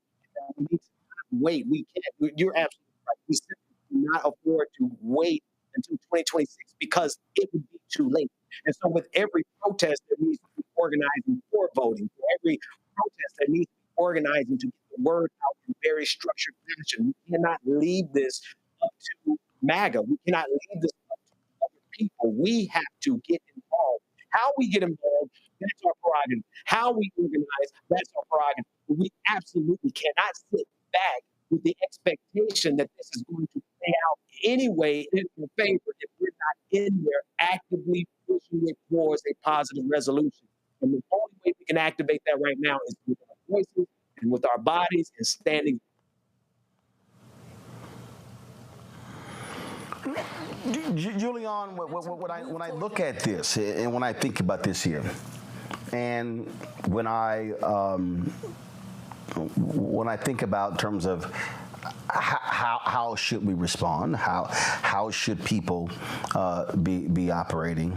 We need to not wait. We can't. You're absolutely right. We simply cannot afford to wait until 2026 because it would be too late. And so, with every protest, there needs to be organizing for voting. For every protest, there needs to be organizing to get the word out in very structured fashion. We cannot leave this up to MAGA. We cannot leave this up to other people. We have to get involved. How we get involved, that's our prerogative. How we organize, that's our prerogative. But we absolutely cannot sit back with the expectation that this is going to play out anyway in our favor if we're not in there actively pushing it towards a positive resolution. And the only way we can activate that right now is with our voices and with our bodies and standing. Julian, when I look at this and when I think about this here, and when I think about in terms of how should we respond, how should people be operating,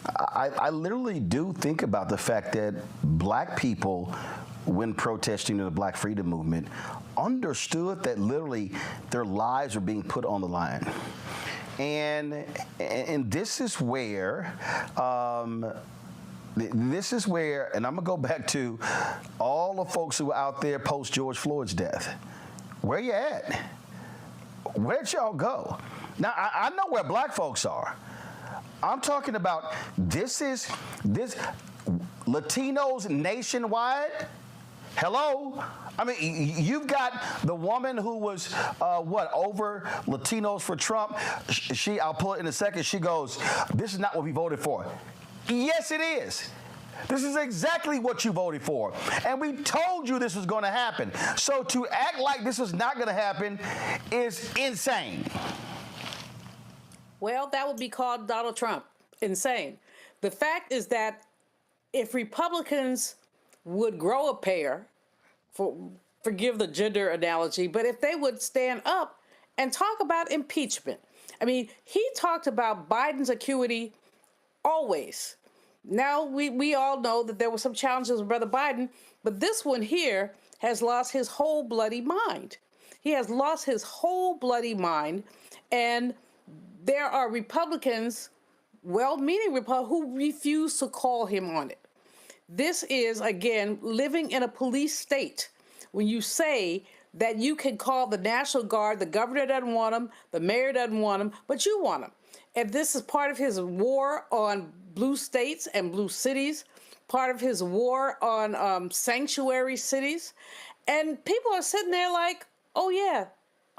I literally do think about the fact that Black people, when protesting in the Black Freedom Movement, understood that literally their lives are being put on the line. And this is where, and I'm gonna go back to all the folks who were out there post George Floyd's death. Where you at? Where'd y'all go? Now, I know where Black folks are. I'm talking about this Latinos nationwide. Hello? I mean, you've got the woman who was, over Latinos for Trump. I'll pull it in a second. She goes, this is not what we voted for. Yes, it is. This is exactly what you voted for. And we told you this was going to happen. So to act like this is not going to happen is insane. Well, that would be called Donald Trump. Insane. The fact is that if Republicans would grow a pair, forgive the gender analogy, but if they would stand up and talk about impeachment. I mean, he talked about Biden's acuity always. Now we all know that there were some challenges with Brother Biden, but this one here has lost his whole bloody mind. He has lost his whole bloody mind, and there are Republicans, well-meaning Republicans, who refuse to call him on it. This is, again, living in a police state. When you say that you can call the National Guard, the governor doesn't want them, the mayor doesn't want them, but you want them. And this is part of his war on blue states and blue cities, part of his war on sanctuary cities. And people are sitting there like, oh yeah,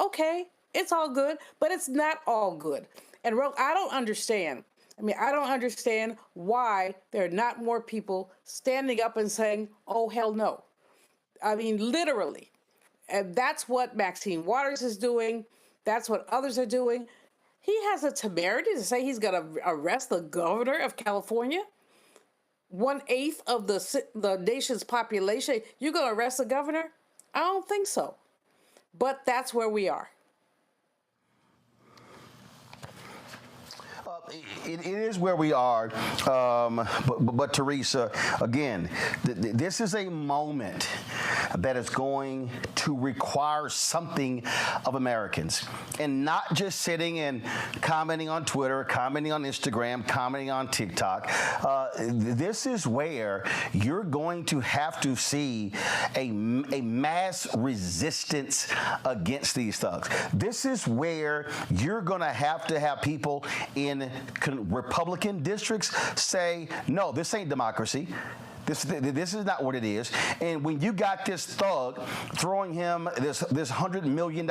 okay, it's all good, but it's not all good. And I don't understand. I don't understand why there are not more people standing up and saying, oh, hell no. I mean, literally. And that's what Maxine Waters is doing. That's what others are doing. He has a temerity to say he's going to arrest the governor of California, 1/8 of the nation's population. You're going to arrest the governor? I don't think so. But that's where we are. It is where we are, but Teresa, again, this is a moment that is going to require something of Americans, and not just sitting and commenting on Twitter, commenting on Instagram, commenting on TikTok. This is where you're going to have to see a mass resistance against these thugs. This is where you're going to have people in Republican districts say, no, this ain't democracy. This is not what it is. And when you got this thug throwing him this $100 million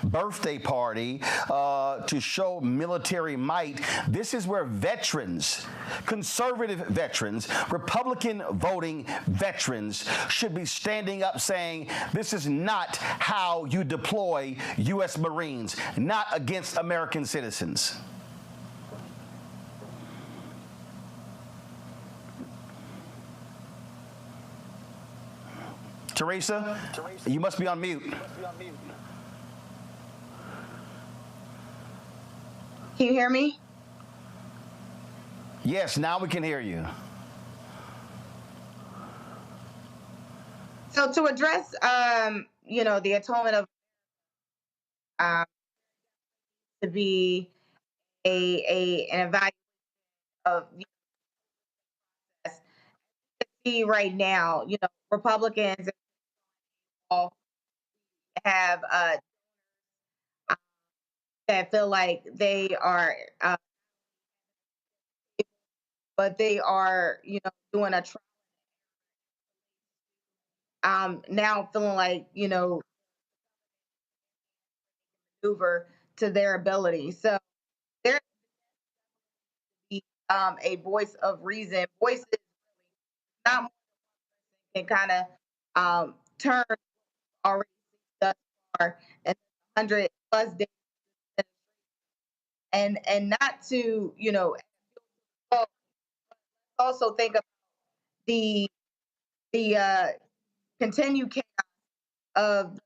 birthday party to show military might, this is where veterans, conservative veterans, Republican voting veterans should be standing up saying, this is not how you deploy U.S. Marines, not against American citizens. Teresa, you must be on mute. Can you hear me? Yes, now we can hear you. So to address, the atonement of to be an evaluation of see right now, Republicans have that feel like they are, but they are, doing a now feeling like, maneuver to their ability. So there's a voice of reason. Voices not can kind of turn already thus far and 100+ days, and not to also think of the continued chaos of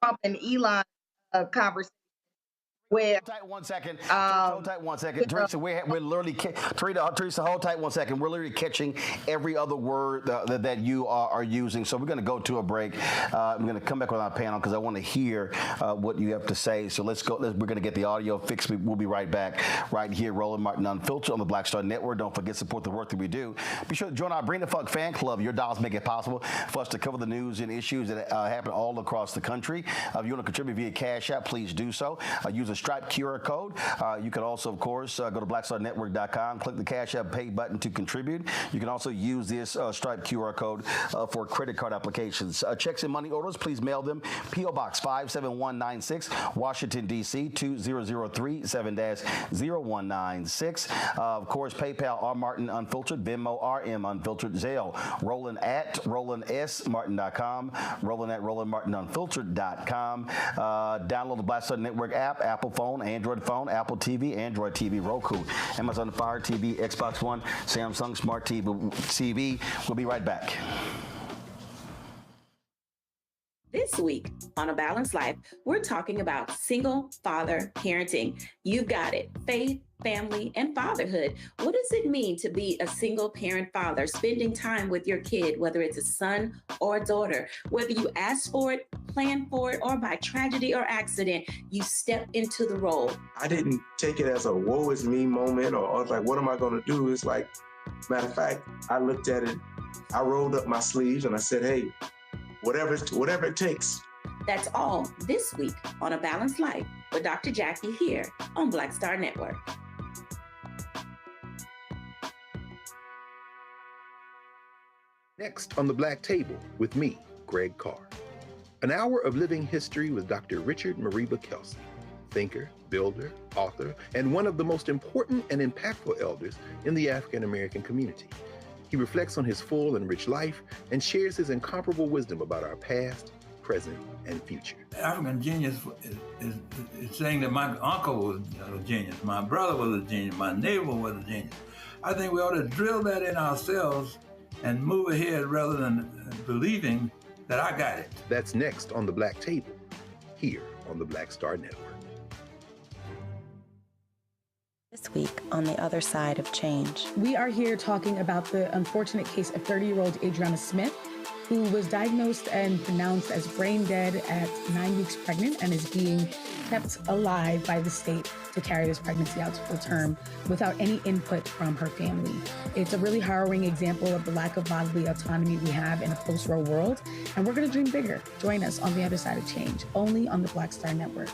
Trump and Elon conversation. Hold tight 1 second. Hold tight 1 second. Teresa, we're literally, Teresa, hold tight 1 second. We're literally catching every other word that you are using. So we're going to go to a break. I'm going to come back with our panel because I want to hear what you have to say. So let's go. We're going to get the audio fixed. We'll be right back right here. Roland Martin Unfiltered on the Black Star Network. Don't forget to support the work that we do. Be sure to join our Bring the Fuck fan club. Your dollars make it possible for us to cover the news and issues that happen all across the country. If you want to contribute via Cash App, please do so. Use a Stripe QR code. You can also, of course, go to blackstarnetwork.com, click the Cash App Pay button to contribute. You can also use this Stripe QR code for credit card applications. Checks and money orders, please mail them. P.O. Box 57196, Washington, D.C. 20037 7-0196. Of course, PayPal, R. Martin Unfiltered, Venmo, RM Unfiltered, Zelle, Roland at RolandSMartin.com, Roland at RolandMartinUnfiltered.com. Download the Black Star Network app, Apple phone, Android phone, Apple TV, Android TV, Roku, Amazon Fire TV, Xbox One, Samsung Smart TV. We'll be right back. This week on A Balanced Life, we're talking about single father parenting. You've got it. Faith, family, and fatherhood. What does it mean to be a single parent father, spending time with your kid, whether it's a son or a daughter? Whether you ask for it, plan for it, or by tragedy or accident, you step into the role. I didn't take it as a woe is me moment or I was like, what am I going to do? It's like, matter of fact, I looked at it, I rolled up my sleeves and I said, hey, whatever it takes. That's all this week on A Balanced Life with Dr. Jackie here on Black Star Network. Next on the Black Table with me, Greg Carr. An hour of living history with Dr. Richard Mariba Kelsey, thinker, builder, author, and one of the most important and impactful elders in the African American community. He reflects on his full and rich life and shares his incomparable wisdom about our past, present, and future. African genius is saying that my uncle was a genius, my brother was a genius, my neighbor was a genius. I think we ought to drill that in ourselves and move ahead rather than believing that I got it. That's next on the Black Table, here on the Black Star Network. This week on The Other Side of Change. We are here talking about the unfortunate case of 30-year-old Adriana Smith, who was diagnosed and pronounced as brain dead at 9 weeks pregnant and is being kept alive by the state to carry this pregnancy out to full term without any input from her family. It's a really harrowing example of the lack of bodily autonomy we have in a post-Roe world, and we're going to dream bigger. Join us on The Other Side of Change, only on the Black Star Network.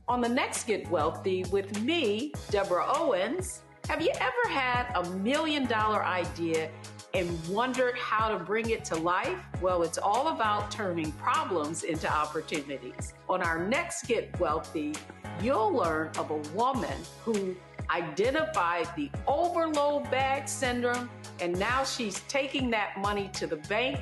On the next Get Wealthy with me, Deborah Owens, have you ever had $1 million idea and wondered how to bring it to life? Well, it's all about turning problems into opportunities. On our next Get Wealthy, you'll learn of a woman who identified the overload bag syndrome, and now she's taking that money to the bank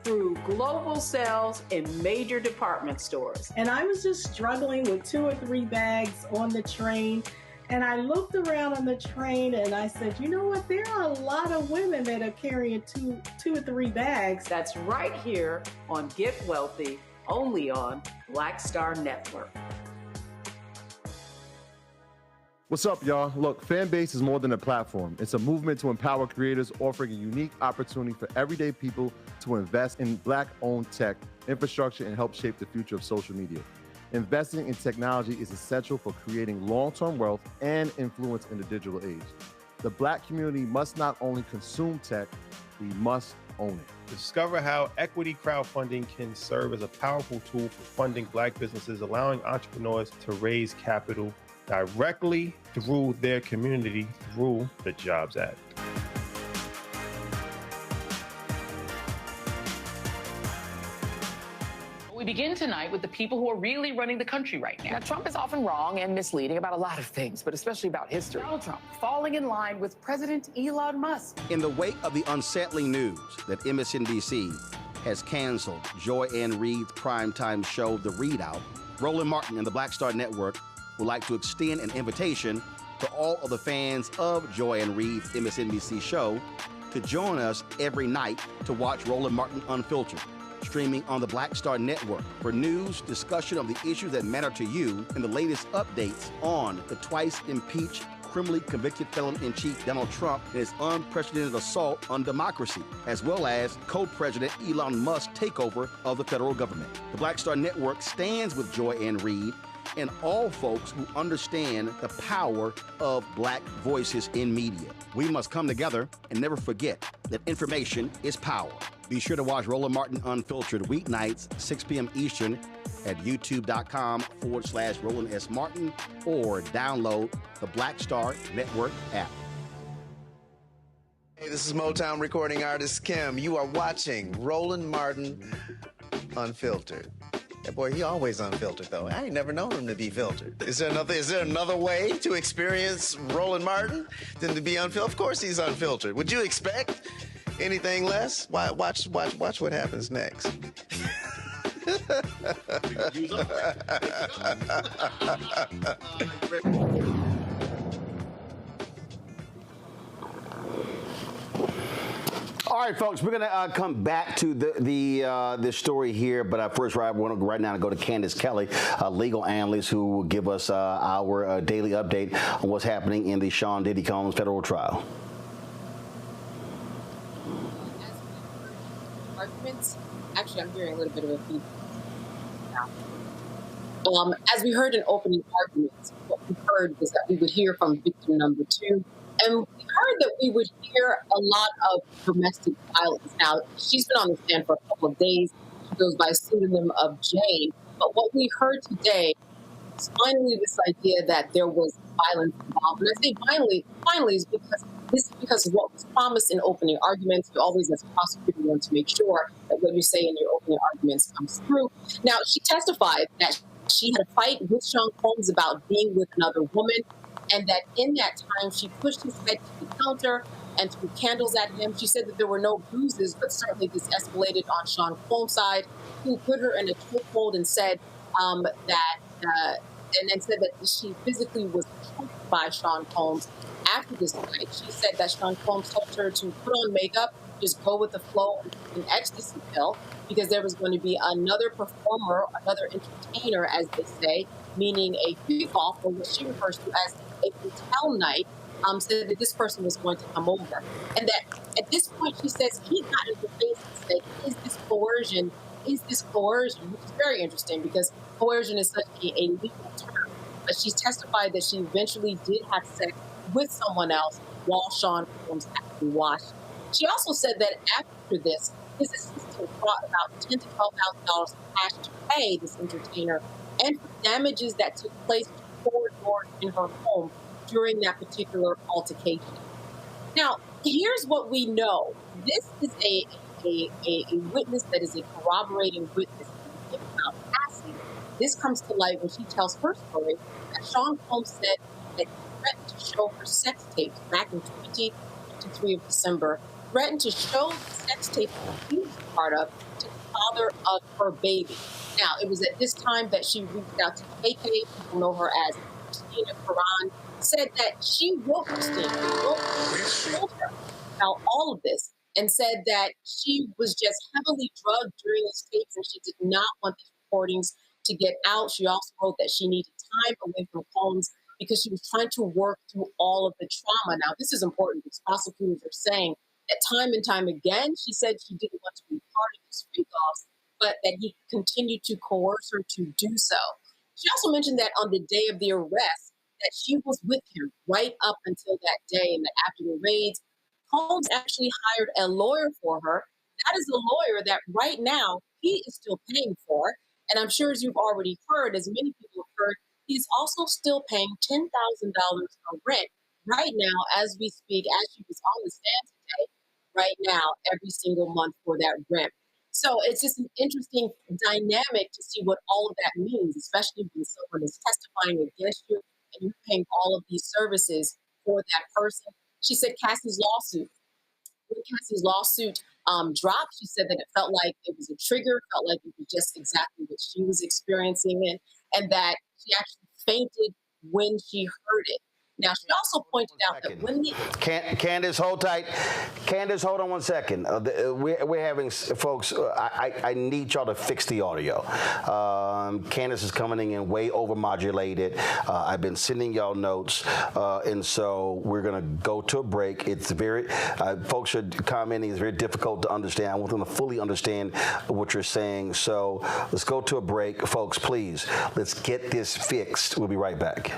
through global sales in major department stores. And I was just struggling with 2 or 3 bags on the train. And I looked around on the train and I said, you know what? There are a lot of women that are carrying two or 3 bags. That's right here on Get Wealthy, only on Black Star Network. What's up, y'all? Look, Fanbase is more than a platform. It's a movement to empower creators, offering a unique opportunity for everyday people to invest in Black-owned tech, infrastructure, and help shape the future of social media. Investing in technology is essential for creating long-term wealth and influence in the digital age. The Black community must not only consume tech, we must own it. Discover how equity crowdfunding can serve as a powerful tool for funding Black businesses, allowing entrepreneurs to raise capital directly through their community through the Jobs Act. We begin tonight with the people who are really running the country right now. Now, Trump is often wrong and misleading about a lot of things, but especially about history. Donald Trump falling in line with President Elon Musk. In the wake of the unsettling news that MSNBC has canceled Joy Ann Reid's primetime show, The Readout, Roland Martin and the Black Star Network would like to extend an invitation to all of the fans of Joy Ann Reid's MSNBC show to join us every night to watch Roland Martin Unfiltered, streaming on the Black Star Network for news, discussion of the issues that matter to you, and the latest updates on the twice impeached, criminally convicted felon-in-chief Donald Trump and his unprecedented assault on democracy, as well as co-president Elon Musk's takeover of the federal government. The Black Star Network stands with Joy Ann Reid and all folks who understand the power of Black voices in media. We must come together and never forget that information is power. Be sure to watch Roland Martin Unfiltered weeknights, 6 p.m. Eastern at youtube.com/Roland S. Martin or download the Black Star Network app. Hey, this is Motown recording artist Kim. You are watching Roland Martin Unfiltered. That boy, he always unfiltered, though. I ain't never known him to be filtered. Is there another way to experience Roland Martin than to be unfiltered? Of course he's unfiltered. Would you expect anything less? Watch what happens next. All right, folks, we're going to come back to the story here, but first, I want to right now go to Candace Kelley, a legal analyst who will give us our daily update on what's happening in the Sean Diddy Combs federal trial. Arguments. Actually, I'm hearing a little bit of a feedback now. As we heard in opening arguments, what we heard was that we would hear from victim number 2. And we heard that we would hear a lot of domestic violence. Now, she's been on the stand for a couple of days. She goes by pseudonym of Jane. But what we heard today is finally this idea that there was violence involved. And I say finally is because this is because of what was promised in opening arguments. You always, as a prosecutor, want to make sure that what you say in your opening arguments comes through. Now, she testified that she had a fight with Sean Combs about being with another woman, and that in that time, she pushed his head to the counter and threw candles at him. She said that there were no bruises, but certainly this escalated on Sean Combs' side, who put her in a chokehold and said and then said that she physically was choked by Sean Combs after this fight. She said that Sean Combs told her to put on makeup, just go with the flow, an ecstasy pill, because there was going to be another performer, another entertainer, as they say, meaning a freak-off, or what she refers to as a hotel night, said that this person was going to come over. And that at this point, she says, he got in the face and said, is this coercion? Is this coercion? Which is very interesting because coercion is such a legal term. But she's testified that she eventually did have sex with someone else while Sean Combs actually watched. She also said that after this, his assistant brought about $10,000 to $12,000 cash to pay this entertainer and for damages that took place before doors in her home during that particular altercation. Now, here's what we know. This is a witness that is a corroborating witness about Cassie. This comes to light when she tells her story that Sean Combs said that he threatened to show her sex tapes back in 2023 of December, threatened to show the sex tape he was a part of to the father of her baby. Now, it was at this time that she reached out to KK, people know her as Christina Karan, said that she wrote Christina, told her about all of this, and said that she was just heavily drugged during these tapes and she did not want these recordings to get out. She also wrote that she needed time away from Combs because she was trying to work through all of the trauma. Now, this is important because prosecutors are saying that time and time again, she said she didn't want to be part of these freak-offs, but that he continued to coerce her to do so. She also mentioned that on the day of the arrest, that she was with him right up until that day, and that after the raids, Combs actually hired a lawyer for her. That is a lawyer that right now he is still paying for. And I'm sure as you've already heard, as many people have heard, he's also still paying $10,000 for rent right now as we speak, as she was on the stand today, right now, every single month for that rent. So it's just an interesting dynamic to see what all of that means, especially when someone is testifying against you and you're paying all of these services for that person. She said Cassie's lawsuit, when Cassie's lawsuit dropped, she said that it felt like it was a trigger, felt like it was just exactly what she was experiencing, and that she actually fainted when she heard it. Now, she also pointed out that when the... Candace, hold tight. Candace, hold on one second. We're having, folks, I need y'all to fix the audio. Candace is coming in way overmodulated. I've been sending y'all notes, and so we're going to go to a break. It's very, folks are commenting, it's very difficult to understand. I want them to fully understand what you're saying. So let's go to a break. Folks, please, let's get this fixed. We'll be right back.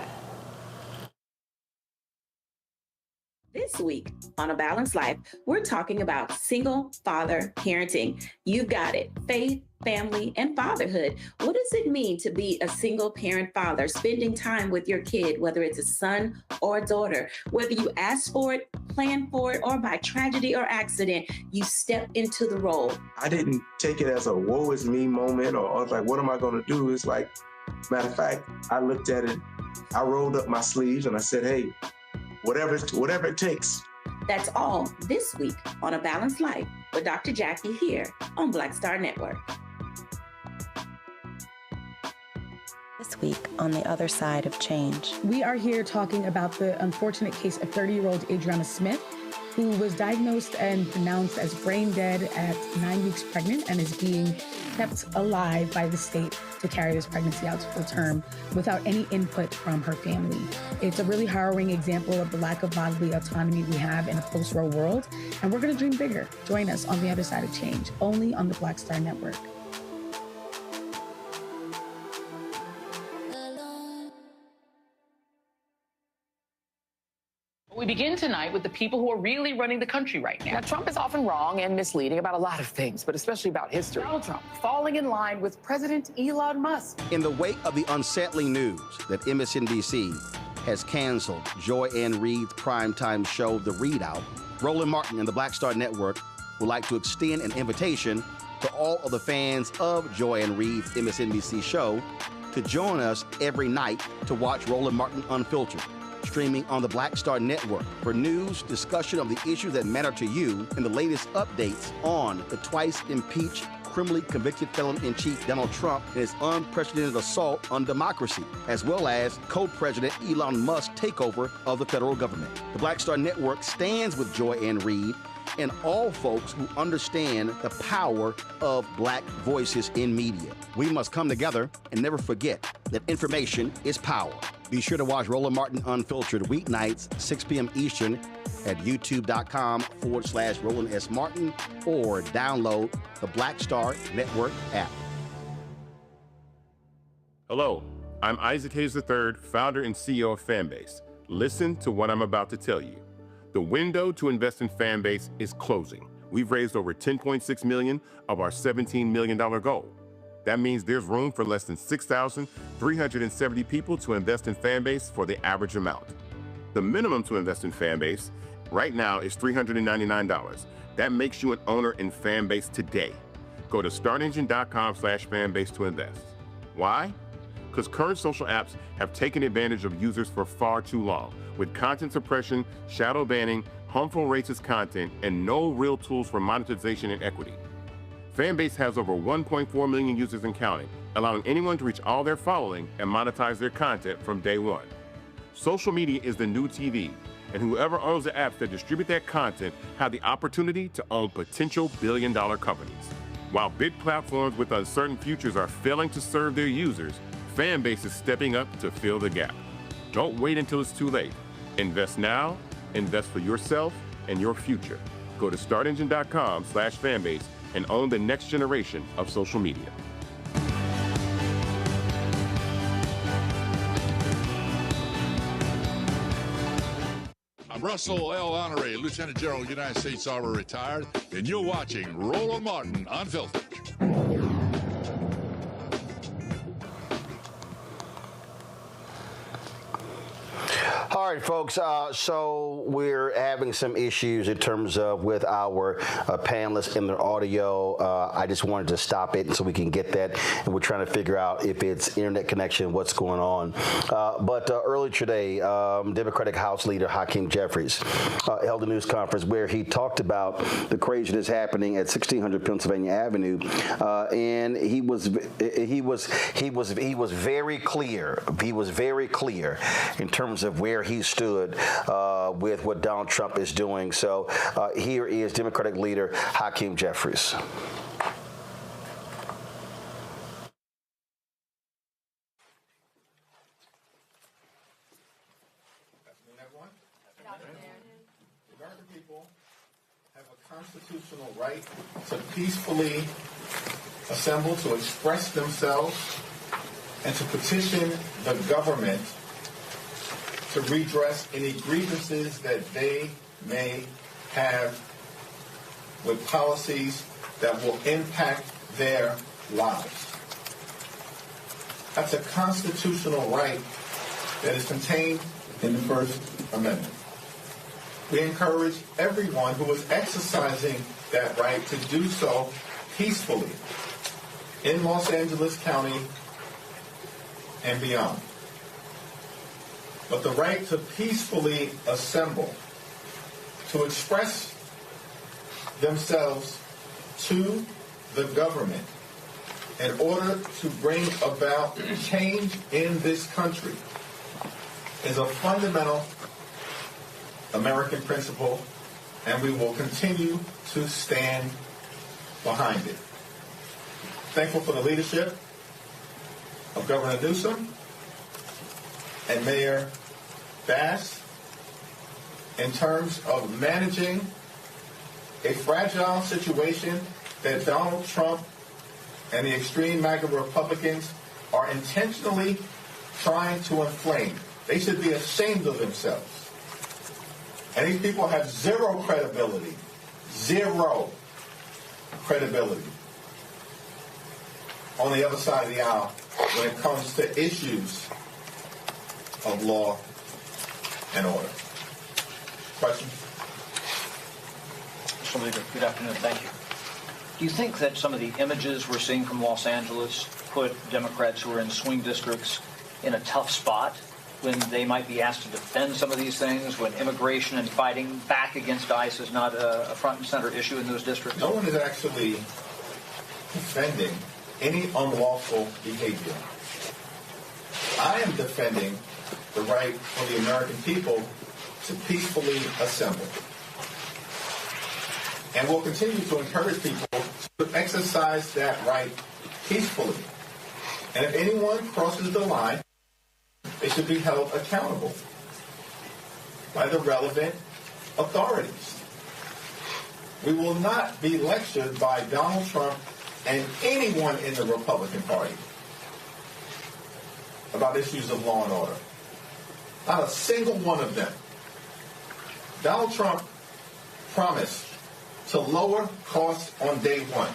This week on A Balanced Life, we're talking about single father parenting. You've got it. Faith, family, and fatherhood. What does it mean to be a single parent father, spending time with your kid, whether it's a son or a daughter? Whether you ask for it, plan for it, or by tragedy or accident, you step into the role. I didn't take it as a woe is me moment or like, what am I going to do? It's like, matter of fact, I looked at it, I rolled up my sleeves and I said, hey, whatever it takes. That's all this week on A Balanced Life with Dr. Jackie here on Black Star Network. This week on The Other Side of Change. We are here talking about the unfortunate case of 30-year-old Adriana Smith, who was diagnosed and pronounced as brain dead at 9 weeks pregnant and is being kept alive by the state to carry this pregnancy out to full term without any input from her family. It's a really harrowing example of the lack of bodily autonomy we have in a post-Roe world, and we're going to dream bigger. Join us on The Other Side of Change, only on the Black Star Network. We begin tonight with the people who are really running the country right now. Now, Trump is often wrong and misleading about a lot of things, but especially about history. Donald Trump falling in line with President Elon Musk. In the wake of the unsettling news that MSNBC has canceled Joy Ann Reid's primetime show, The Readout, Roland Martin and the Black Star Network would like to extend an invitation to all of the fans of Joy Ann Reid's MSNBC show to join us every night to watch Roland Martin Unfiltered, streaming on the Black Star Network for news, discussion of the issues that matter to you, and the latest updates on the twice impeached, criminally convicted felon-in-chief Donald Trump and his unprecedented assault on democracy, as well as co-president Elon Musk's takeover of the federal government. The Black Star Network stands with Joy Ann Reid and all folks who understand the power of Black voices in media. We must come together and never forget that information is power. Be sure to watch Roland Martin Unfiltered weeknights, 6 p.m. Eastern at youtube.com/Roland S. Martin or download the Black Star Network app. Hello, I'm Isaac Hayes III, founder and CEO of Fanbase. Listen to what I'm about to tell you. The window to invest in Fanbase is closing. We've raised over $10.6 million of our $17 million goal. That means there's room for less than 6,370 people to invest in Fanbase for the average amount. The minimum to invest in Fanbase right now is $399. That makes you an owner in Fanbase today. Go to startengine.com/fanbase to invest. Why? Because current social apps have taken advantage of users for far too long, with content suppression, shadow banning, harmful racist content, and no real tools for monetization and equity. Fanbase has over 1.4 million users and counting, allowing anyone to reach all their following and monetize their content from day one. Social media is the new TV, and whoever owns the apps that distribute that content have the opportunity to own potential billion-dollar companies. While big platforms with uncertain futures are failing to serve their users, Fanbase is stepping up to fill the gap. Don't wait until it's too late. Invest now, invest for yourself and your future. Go to startengine.com/fanbase and own the next generation of social media. I'm Russell L. Honoré, Lieutenant General, United States Army, retired, and you're watching Roland Martin Unfiltered. All right, folks, so we're having some issues in terms of with our panelists and their audio. I just wanted to stop it so we can get that, and we're trying to figure out if it's internet connection, what's going on. But earlier today, Democratic House Leader Hakeem Jeffries held a news conference where he talked about the craziness happening at 1600 Pennsylvania Avenue, and he was very clear. He was very clear in terms of where he stood with what Donald Trump is doing. So here is Democratic leader Hakeem Jeffries. American people have a constitutional right to peacefully assemble, to express themselves, and to petition the government to redress any grievances that they may have with policies that will impact their lives. That's a constitutional right that is contained in the First Amendment. We encourage everyone who is exercising that right to do so peacefully in Los Angeles County and beyond. But the right to peacefully assemble, to express themselves to the government in order to bring about change in this country is a fundamental American principle, and we will continue to stand behind it. Thankful for the leadership of Governor Newsom and Mayor Bass in terms of managing a fragile situation that Donald Trump and the extreme MAGA Republicans are intentionally trying to inflame. They should be ashamed of themselves. And these people have zero credibility on the other side of the aisle when it comes to issues of law and order. Question? Mr. Leader, good afternoon. Thank you. Do you think that some of the images we're seeing from Los Angeles put Democrats who are in swing districts in a tough spot when they might be asked to defend some of these things, when immigration and fighting back against ICE is not a front and center issue in those districts? No one is actually defending any unlawful behavior. I am defending the right for the American people to peacefully assemble. And we'll continue to encourage people to exercise that right peacefully. And if anyone crosses the line, they should be held accountable by the relevant authorities. We will not be lectured by Donald Trump and anyone in the Republican Party about issues of law and order. Not a single one of them. Donald Trump promised to lower costs on day one.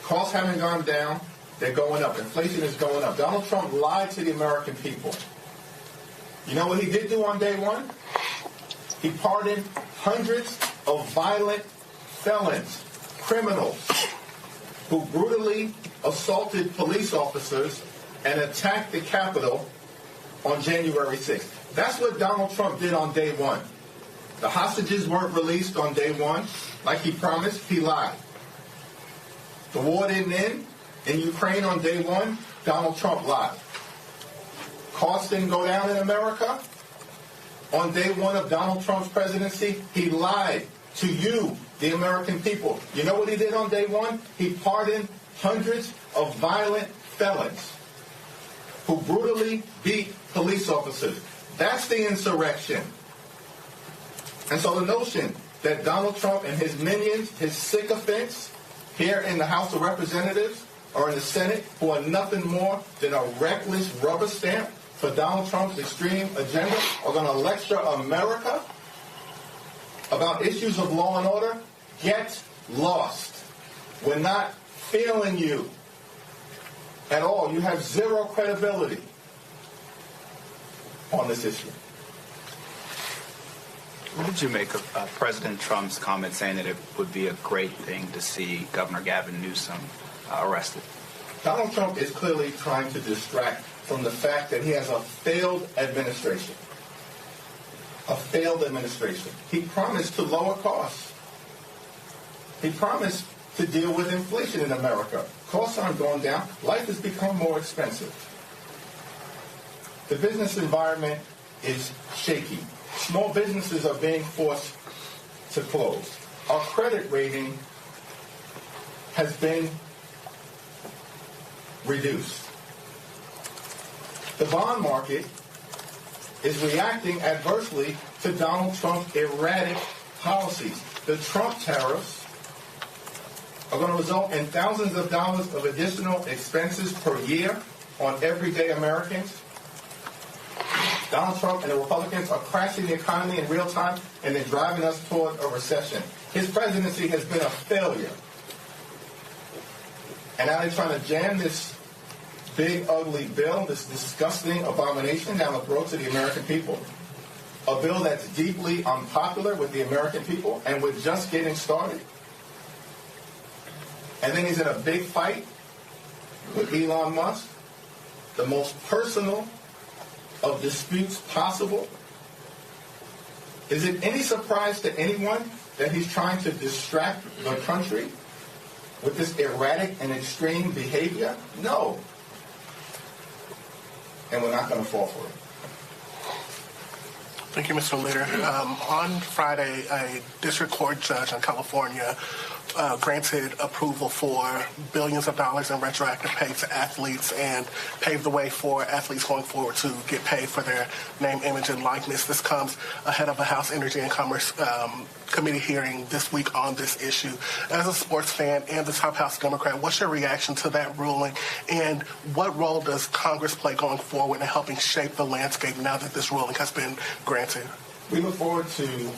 Costs haven't gone down. They're going up. Inflation is going up. Donald Trump lied to the American people. You know what he did do on day one? He pardoned hundreds of violent felons, criminals, who brutally assaulted police officers and attacked the Capitol on January 6th. That's what Donald Trump did on day one. The hostages weren't released on day one like he promised. He lied. The war didn't end in Ukraine on day one. Donald Trump lied. Costs didn't go down in America. On day one of Donald Trump's presidency, he lied to you, the American people. You know what he did on day one? He pardoned hundreds of violent felons who brutally beat police officers. That's the insurrection. And so the notion that Donald Trump and his minions, his sycophants, here in the House of Representatives or in the Senate, who are nothing more than a reckless rubber stamp for Donald Trump's extreme agenda, are going to lecture America about issues of law and order, get lost. We're not feeling you at all. You have zero credibility on this issue. What did you make of President Trump's comment saying that it would be a great thing to see Governor Gavin Newsom arrested? Donald Trump is clearly trying to distract from the fact that he has a failed administration. A failed administration. He promised to lower costs. He promised to deal with inflation in America. Costs aren't going down. Life has become more expensive. The business environment is shaky. Small businesses are being forced to close. Our credit rating has been reduced. The bond market is reacting adversely to Donald Trump's erratic policies. The Trump tariffs are going to result in thousands of dollars of additional expenses per year on everyday Americans. Donald Trump and the Republicans are crashing the economy in real time and then driving us toward a recession. His presidency has been a failure. And now they're trying to jam this big, ugly bill, this disgusting abomination down the throats of the American people. A bill that's deeply unpopular with the American people, and we're just getting started. And then he's in a big fight with Elon Musk, the most personal of disputes possible. Is it any surprise to anyone that he's trying to distract the country with this erratic and extreme behavior? No. And we're not going to fall for it. Thank you, Mr. Leader. On Friday, a district court judge in California granted approval for billions of dollars in retroactive pay to athletes and paved the way for athletes going forward to get paid for their name, image, and likeness. This comes ahead of a House Energy and Commerce Committee hearing this week on this issue. As a sports fan and the top House Democrat, what's your reaction to that ruling, and what role does Congress play going forward in helping shape the landscape now that this ruling has been granted? We look forward to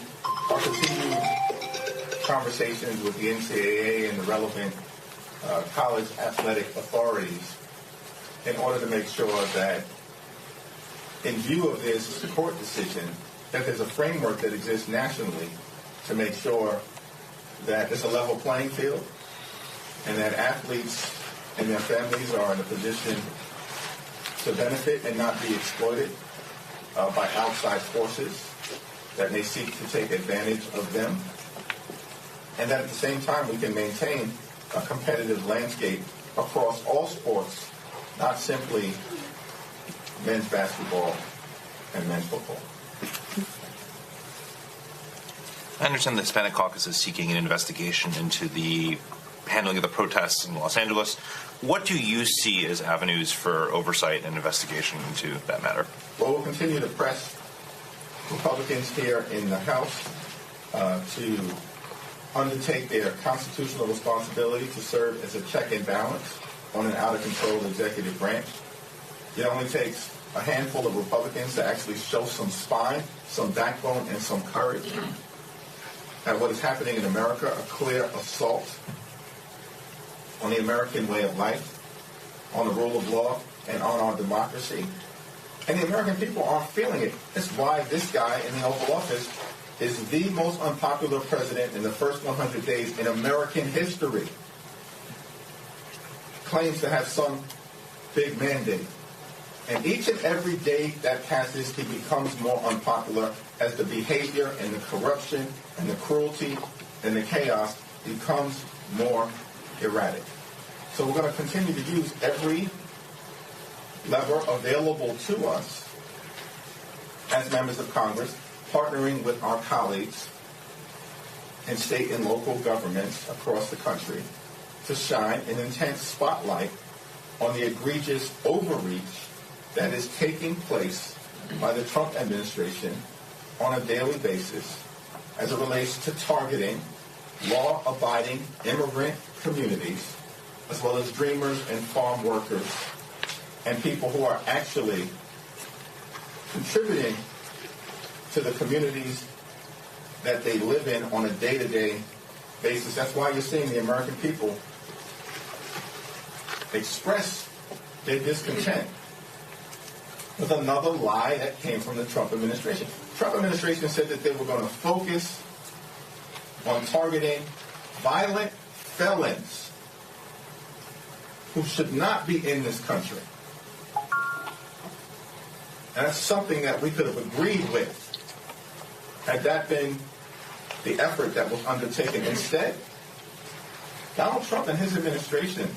our continued conversations with the NCAA and the relevant college athletic authorities in order to make sure that, in view of this court decision, that there's a framework that exists nationally to make sure that it's a level playing field and that athletes and their families are in a position to benefit and not be exploited by outside forces that may seek to take advantage of them. And that at the same time we can maintain a competitive landscape across all sports, not simply men's basketball and men's football. I understand the Hispanic Caucus is seeking an investigation into the handling of the protests in Los Angeles. What do you see as avenues for oversight and investigation into that matter? Well, we'll continue to press Republicans here in the House to undertake their constitutional responsibility to serve as a check and balance on an out-of-control executive branch. It only takes a handful of Republicans to actually show some spine, some backbone, and some courage at what is happening in America, a clear assault on the American way of life, on the rule of law, and on our democracy. And the American people aren't feeling it. That's why this guy in the Oval Office is the most unpopular president in the first 100 days in American history. Claims to have some big mandate. And each and every day that passes, he becomes more unpopular as the behavior and the corruption and the cruelty and the chaos becomes more erratic. So we're going to continue to use every lever available to us as members of Congress, partnering with our colleagues in state and local governments across the country to shine an intense spotlight on the egregious overreach that is taking place by the Trump administration on a daily basis as it relates to targeting law-abiding immigrant communities, as well as dreamers and farm workers and people who are actually contributing to the communities that they live in on a day-to-day basis. That's why you're seeing the American people express their discontent with another lie that came from the Trump administration. Trump administration said that they were going to focus on targeting violent felons who should not be in this country. And that's something that we could have agreed with had that been the effort that was undertaken. Instead, Donald Trump and his administration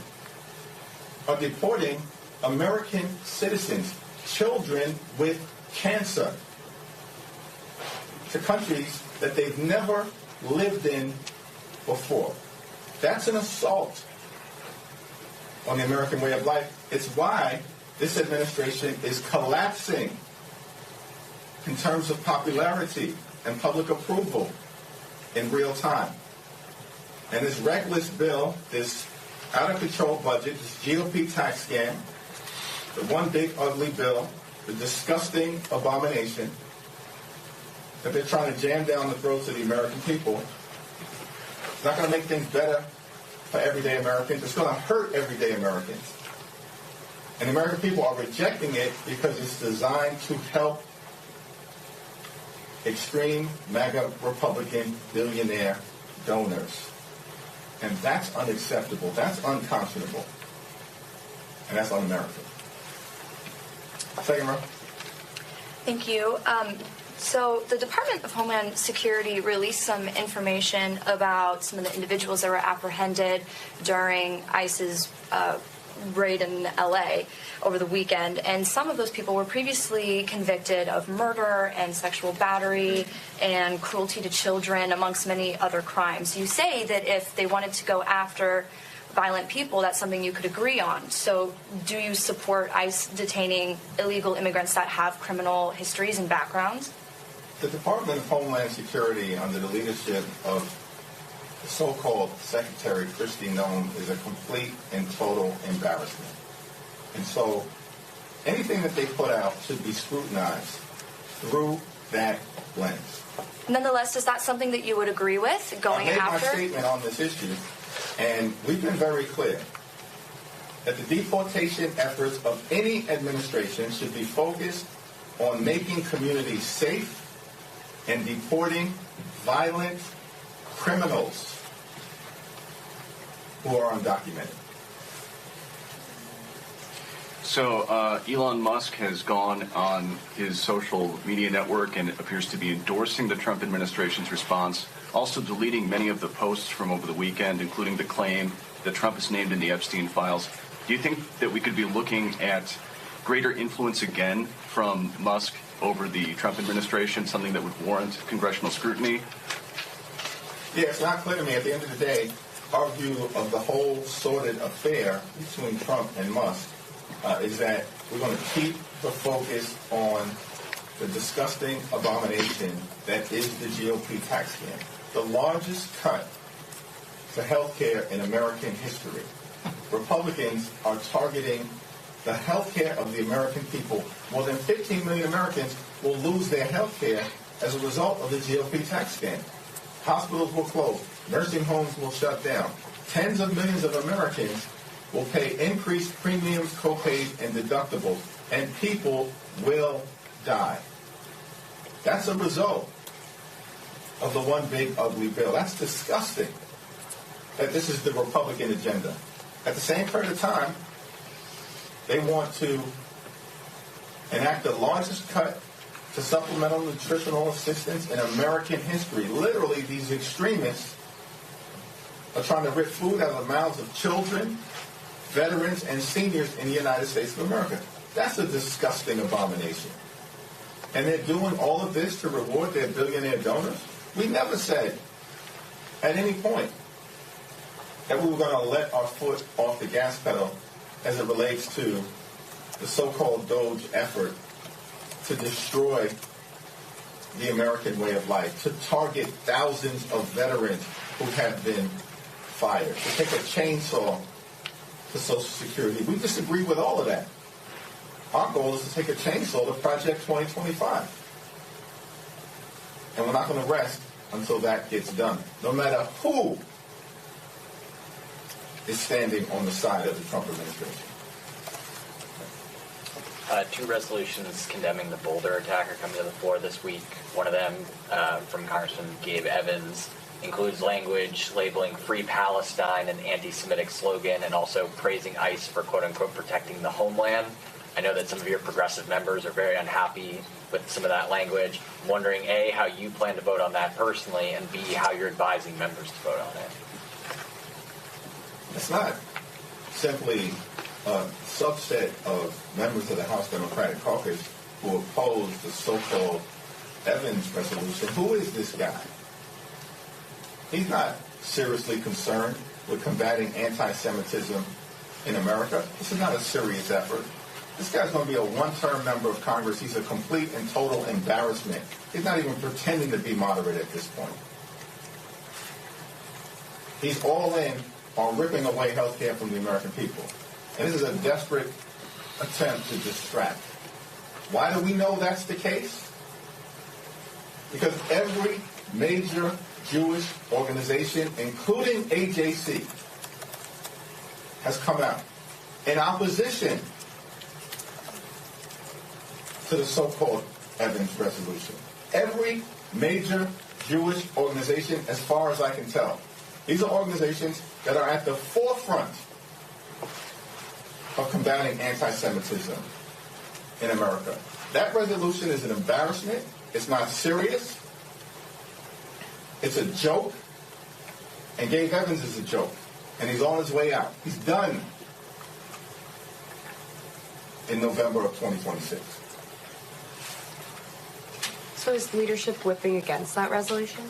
are deporting American citizens, children with cancer, to countries that they've never lived in before. That's an assault on the American way of life. It's why this administration is collapsing in terms of popularity and public approval in real time. And this reckless bill, this out-of-control budget, this GOP tax scam, the one big ugly bill, the disgusting abomination that they're trying to jam down the throats of the American people, it's not going to make things better for everyday Americans. It's going to hurt everyday Americans. And the American people are rejecting it because it's designed to help extreme MAGA Republican billionaire donors. And that's unacceptable. That's unconscionable. And that's un-American. Second row. Thank you. So the Department of Homeland Security released some information about some of the individuals that were apprehended during ICE's raid in LA over the weekend, and some of those people were previously convicted of murder and sexual battery and cruelty to children, amongst many other crimes. You say that if they wanted to go after violent people, that's something you could agree on. So do you support ICE detaining illegal immigrants that have criminal histories and backgrounds? The Department of Homeland Security, under the leadership of the so-called Secretary Kristi Noem, is a complete and total embarrassment. And so anything that they put out should be scrutinized through that lens. Nonetheless, is that something that you would agree with, going after? I made my statement on this issue, and we've been very clear that the deportation efforts of any administration should be focused on making communities safe and deporting violent criminals who are undocumented. So Elon Musk has gone on his social media network and appears to be endorsing the Trump administration's response, also deleting many of the posts from over the weekend, including the claim that Trump is named in the Epstein files. Do you think that we could be looking at greater influence again from Musk over the Trump administration, something that would warrant congressional scrutiny? Yeah, it's not clear to me at the end of the day, our view of the whole sordid affair between Trump and Musk is that we're going to keep the focus on the disgusting abomination that is the GOP tax scam, the largest cut to health care in American history. Republicans are targeting the health care of the American people. More than 15 million Americans will lose their health care as a result of the GOP tax scam. Hospitals will close. Nursing homes will shut down. tens of millions of Americans will pay increased premiums, co-pays, and deductibles, and people will die. That's a result of the one big ugly bill. That's disgusting that this is the Republican agenda. At the same period of time, they want to enact the largest cut to supplemental nutritional assistance in American history. Literally, these extremists are trying to rip food out of the mouths of children, veterans, and seniors in the United States of America. That's a disgusting abomination. And they're doing all of this to reward their billionaire donors? We never said at any point that we were going to let our foot off the gas pedal as it relates to the so-called Doge effort to destroy the American way of life, to target thousands of veterans who have been fired, to take a chainsaw to Social Security. We disagree with all of that. Our goal is to take a chainsaw to Project 2025. And we're not going to rest until that gets done, no matter who is standing on the side of the Trump administration. Two resolutions condemning the Boulder attack are coming to the floor this week. One of them, from Congressman Gabe Evans, includes language labeling Free Palestine an anti-Semitic slogan and also praising ICE for quote-unquote protecting the homeland. I know that some of your progressive members are very unhappy with some of that language. I'm wondering, A, how you plan to vote on that personally, and B, how you're advising members to vote on it. It's not simply a subset of members of the House Democratic Caucus who oppose the so-called Evans resolution. Who is this guy? He's not seriously concerned with combating anti-Semitism in America. This is not a serious effort. This guy's going to be a one-term member of Congress. He's a complete and total embarrassment. He's not even pretending to be moderate at this point. He's all in on ripping away health care from the American people. And this is a desperate attempt to distract. Why do we know that's the case? Because every major Jewish organization, including AJC, has come out in opposition to the so-called Evans resolution. Every major Jewish organization, as far as I can tell. These are organizations that are at the forefront of combating anti-Semitism in America. That resolution is an embarrassment. It's not serious. It's a joke. And Gabe Evans is a joke. And he's on his way out. He's done in November of 2026. So is leadership whipping against that resolution?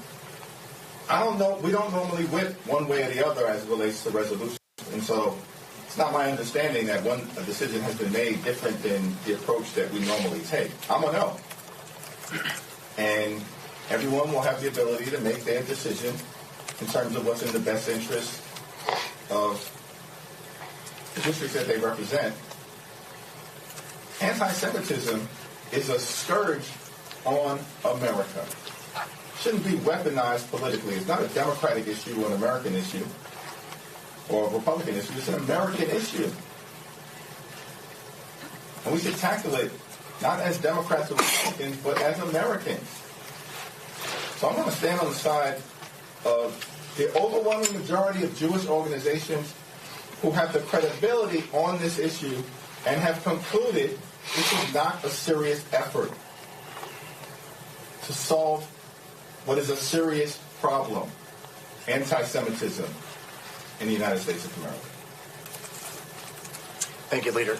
I don't know. We don't normally whip one way or the other as it relates to resolutions. And so it's not my understanding that a decision has been made different than the approach that we normally take. I'm a no. And everyone will have the ability to make their decision in terms of what's in the best interest of the districts that they represent. Anti-Semitism is a scourge on America. It shouldn't be weaponized politically. It's not a Democratic issue or an American issue or a Republican issue. It's an American issue. And we should tackle it not as Democrats or Republicans, but as Americans. So I'm going to stand on the side of the overwhelming majority of Jewish organizations who have the credibility on this issue and have concluded this is not a serious effort to solve what is a serious problem, anti-Semitism in the United States of America. Thank you, Leader.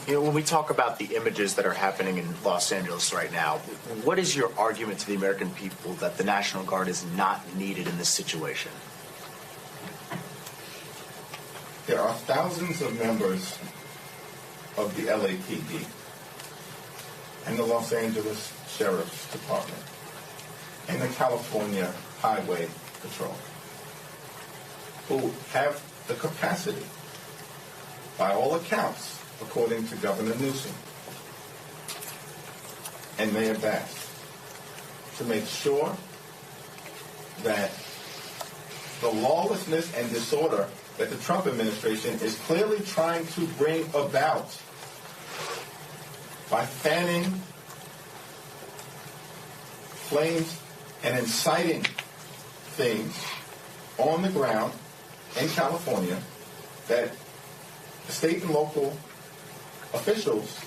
When we talk about the images that are happening in Los Angeles right now, what is your argument to the American people that the National Guard is not needed in this situation? There are thousands of members of the LAPD and the Los Angeles Sheriff's Department and the California Highway Patrol who have the capacity, by all accounts, according to Governor Newsom and Mayor Bass, to make sure that the lawlessness and disorder that the Trump administration is clearly trying to bring about by fanning flames and inciting things on the ground in California that state and local officials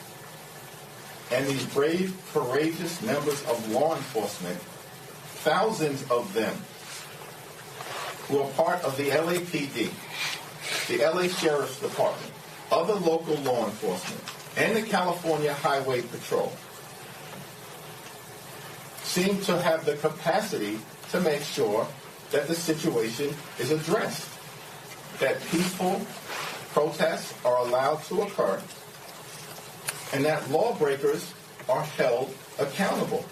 and these brave, courageous members of law enforcement, thousands of them, who are part of the LAPD, the LA Sheriff's Department, other local law enforcement, and the California Highway Patrol, seem to have the capacity to make sure that the situation is addressed, that peaceful protests are allowed to occur, and that lawbreakers are held accountable.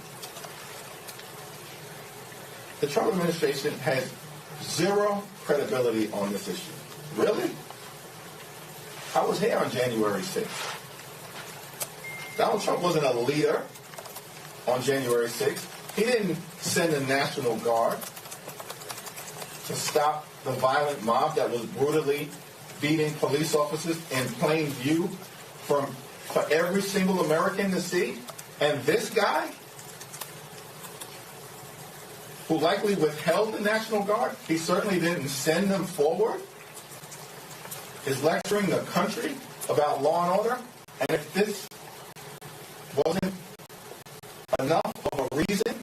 The Trump administration has zero credibility on this issue. Really? I was here on January 6th. Donald Trump wasn't a leader on January 6th. He didn't send the National Guard to stop the violent mob that was brutally beating police officers in plain view for every single American to see. And this guy, who likely withheld the National Guard, he certainly didn't send them forward, is lecturing the country about law and order. And if this wasn't enough of a reason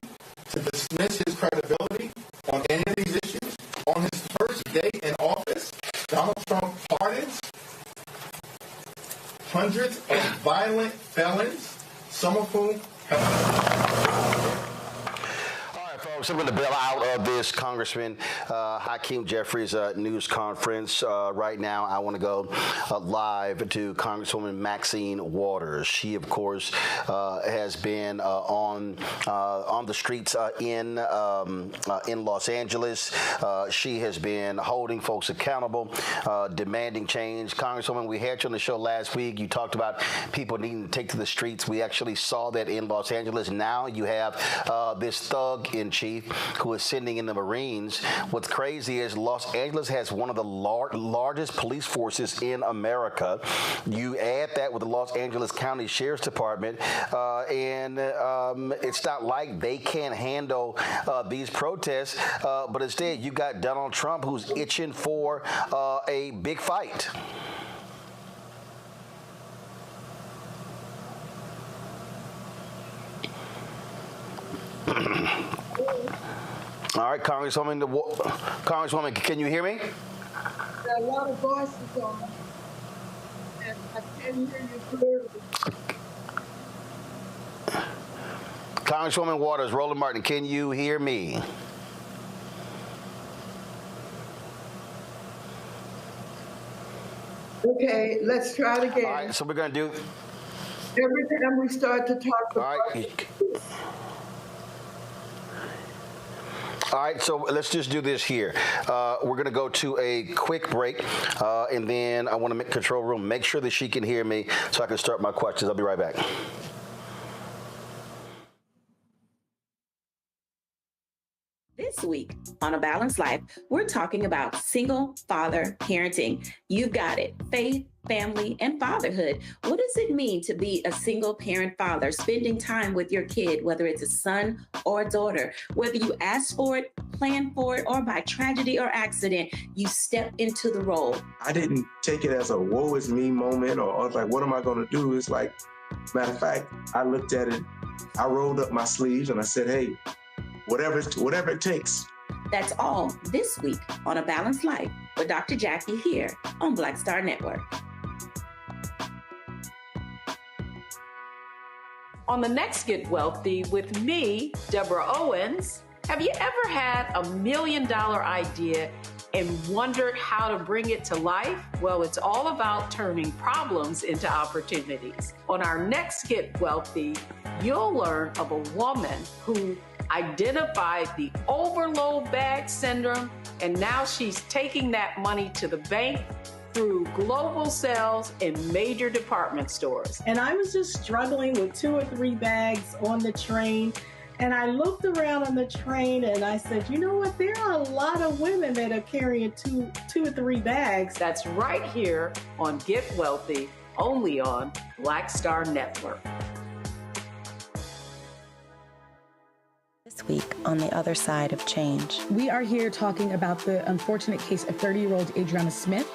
to dismiss his credibility on any of these issues, on his first day in office, Donald Trump pardons hundreds of violent felons, some of whom have... So we're going to bail out of this Congressman Hakeem Jeffries news conference. Right now, I want to go live to Congresswoman Maxine Waters. She, of course, has been on the streets in Los Angeles. She has been holding folks accountable, demanding change. Congresswoman, we had you on the show last week. You talked about people needing to take to the streets. We actually saw that in Los Angeles. Now you have this thug in chief who is sending in the Marines. What's crazy is Los Angeles has one of the largest police forces in America. You add that with the Los Angeles County Sheriff's Department, and it's not like they can't handle these protests, but instead you got Donald Trump who's itching for a big fight. All right, Congresswoman, can you hear me? There are a lot of voices on, and I can't hear you clearly. Congresswoman Waters, Roland Martin, can you hear me? Okay, let's try it again. All right, so we're going to do... Every time we start to talk about... All right, so let's just do this here. We're going to go to a quick break, and then I want to make control room, make sure that she can hear me so I can start my questions. I'll be right back. This week on A Balanced Life, we're talking about single father parenting. You've got it. Faith, family, and fatherhood. What does it mean to be a single parent father, spending time with your kid, whether it's a son or a daughter? Whether you ask for it, plan for it, or by tragedy or accident, you step into the role. I didn't take it as a woe is me moment or like, what am I going to do? It's like, matter of fact, I looked at it, I rolled up my sleeves and I said, hey, whatever it takes. That's all this week on A Balanced Life with Dr. Jackie here on Black Star Network. On the next Get Wealthy with me, Deborah Owens, have you ever had $1 million idea and wondered how to bring it to life? Well, it's all about turning problems into opportunities. On our next Get Wealthy, you'll learn of a woman who identified the overload bag syndrome, and now she's taking that money to the bank through global sales in major department stores. And I was just struggling with 2 or 3 bags on the train, And I looked around on the train and I said, you know what? There are a lot of women that are carrying two or three bags. That's right here on Get Wealthy, only on Black Star Network. This week on The Other Side of Change. We are here talking about the unfortunate case of 30-year-old Adriana Smith,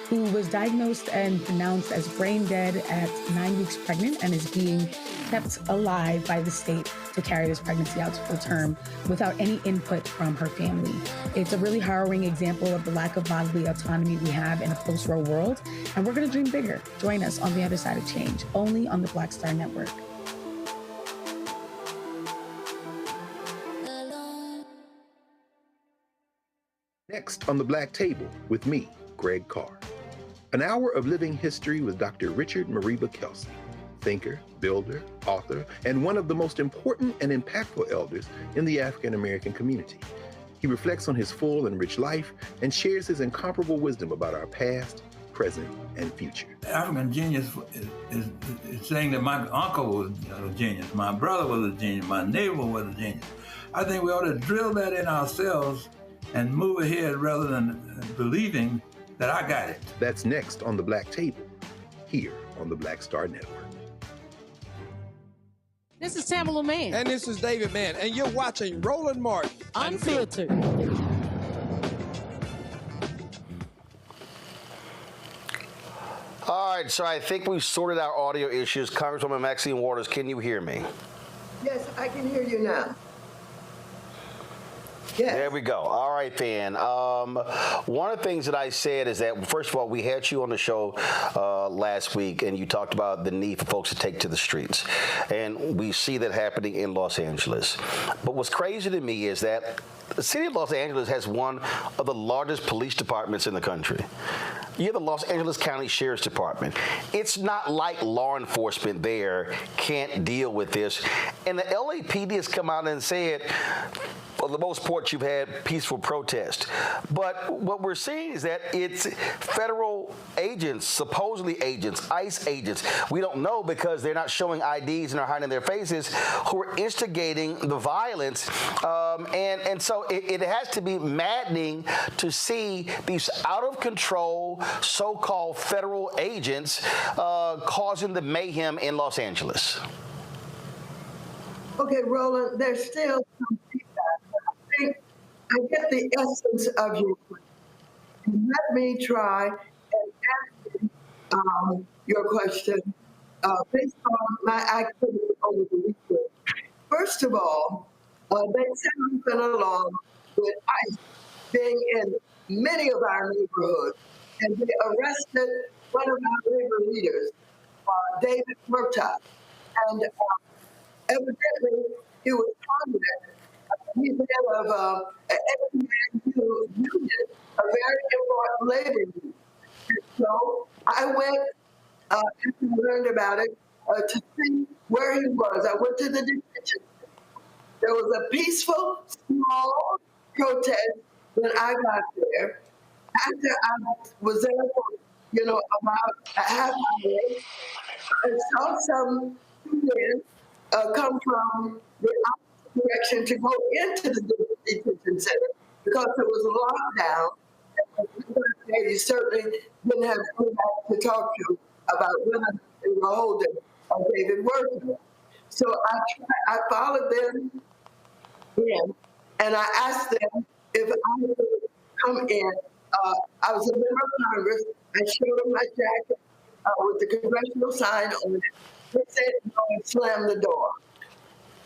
who was diagnosed and pronounced as brain dead at 9 weeks pregnant and is being kept alive by the state to carry this pregnancy out to full term without any input from her family. It's a really harrowing example of the lack of bodily autonomy we have in a post-Roe world, and we're going to dream bigger. Join us on The Other Side of Change, only on the Black Star Network. Next on the Black Table with me, Greg Carr. An hour of living history with Dr. Richard Mariba Kelsey, thinker, builder, author, and one of the most important and impactful elders in the African American community. He reflects on his full and rich life and shares his incomparable wisdom about our past, present, and future. African genius is saying that my uncle was a genius, my brother was a genius, my neighbor was a genius. I think we ought to drill that in ourselves and move ahead rather than believing that I got it. That's next on the Black Table, here on the Black Star Network. This is Tamala Mann. And this is David Mann. And you're watching Roland Martin Unfiltered. All right, so I think we've sorted out audio issues. Congresswoman Maxine Waters, can you hear me? Yes, I can hear you now. Yes. There we go. All right, then. One of the things that I said is that, first of all, we had you on the show last week, and you talked about the need for folks to take to the streets. And we see that happening in Los Angeles. But what's crazy to me is that the city of Los Angeles has one of the largest police departments in the country. You have the Los Angeles County Sheriff's Department. It's not like law enforcement there can't deal with this. And the LAPD has come out and said, for the most part, you've had peaceful protest. But what we're seeing is that it's federal agents, supposedly agents, ICE agents. We don't know because they're not showing IDs and are hiding their faces, who are instigating the violence. And so it has to be maddening to see these out-of-control so-called federal agents causing the mayhem in Los Angeles. Okay, Roland, there's still some feedback. I get the essence of your question. Let me try and answer your question based on my activity over the weekend. First of all, they said we've been along with ICE being in many of our neighborhoods, and they arrested one of our labor leaders, David Murtaugh, and evidently he was targeted. He's head of union, a very important labor union. And so I went, after I learned about it, to see where he was. I went to the detention. There was a peaceful, small protest when I got there. After I was there for, about a half hour, I saw some men come from the opposite direction to go into the detention center because it was a lockdown. And you certainly didn't have anybody to talk to about whether they were holding David Worthy. So I followed them in, and I asked them if I could come in. I was a member of Congress. I showed them my jacket with the congressional sign on it. They said no and slammed the door.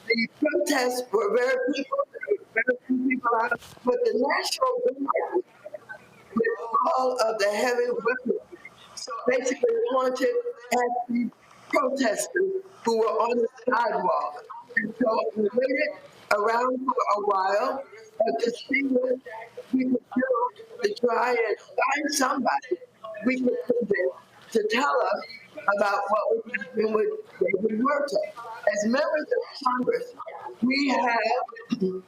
The protests were very few people out, but the National Guard, with all of the heavy weaponry, basically pointed at the protesters who were on the sidewalk. And so we waited around for a while to see what we could do to try and find somebody we could convince to tell us about what was happening with David Murtaugh. As members of Congress, we have the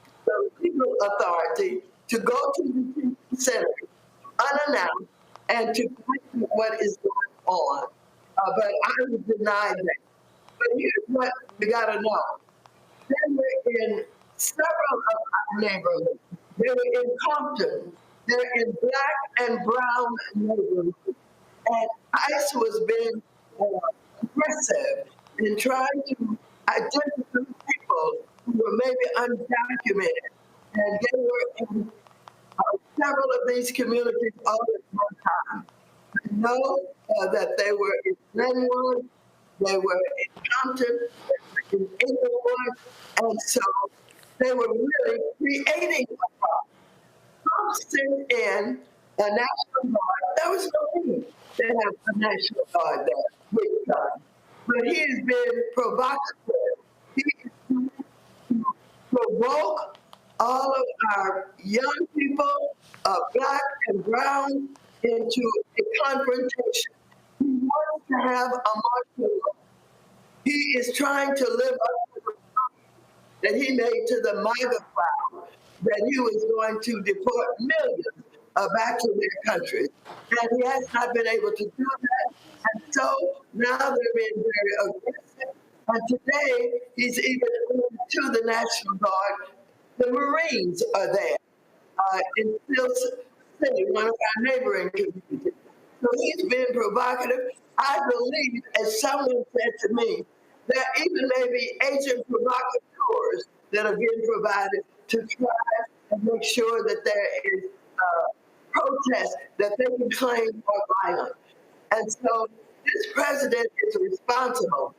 legal authority to go to the Senate unannounced and to question what is going on. But I was denied that. But here's what we got to know. There were in several of our neighborhoods. They were in Compton. They're in black and brown neighborhoods. And ICE was being aggressive in trying to identify people who were maybe undocumented. And they were in several of these communities all at one time. I know that they were in Glenwood, they were in Compton, they were in Inglewood, and so they were really creating a problem. Trump sent in a National Guard. There was no need to have a National Guard there with guns. But he has been provocative. He is trying to provoke all of our young people, black and brown, into a confrontation. He wants to have a martial law. He is trying to live up to the promise that he made to the MAGA crowd, that he was going to deport millions back to their countries. And he has not been able to do that. And so now they're being very aggressive. And today, he's even to the National Guard. The Marines are there in Steel City, one of our neighboring communities. So he's been provocative. I believe, as someone said to me, there even may be agent provocateurs that are being provided to try and make sure that there is protest that they can claim are violent. And so this president is responsible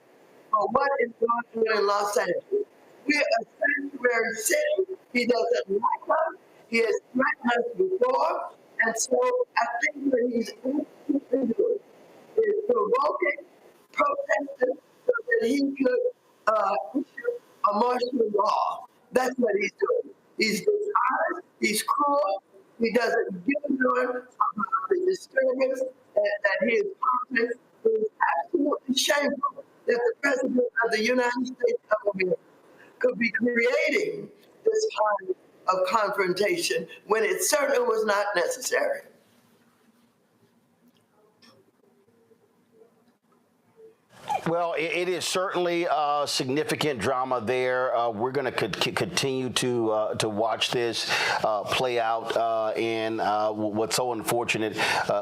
for what is going on in Los Angeles. We are a sanctuary city. He doesn't like us. He has threatened us before. And so I think what he's doing is provoking, protesting, so that he could issue a martial law. That's what he's doing. He's dishonest. He's cruel. He doesn't give a darn about the disturbance that he is causing. It is absolutely shameful that the President of the United States of America could be creating this kind of confrontation when it certainly was not necessary. Well, it is certainly significant drama there. We're going to continue to watch this play out. And what's so unfortunate,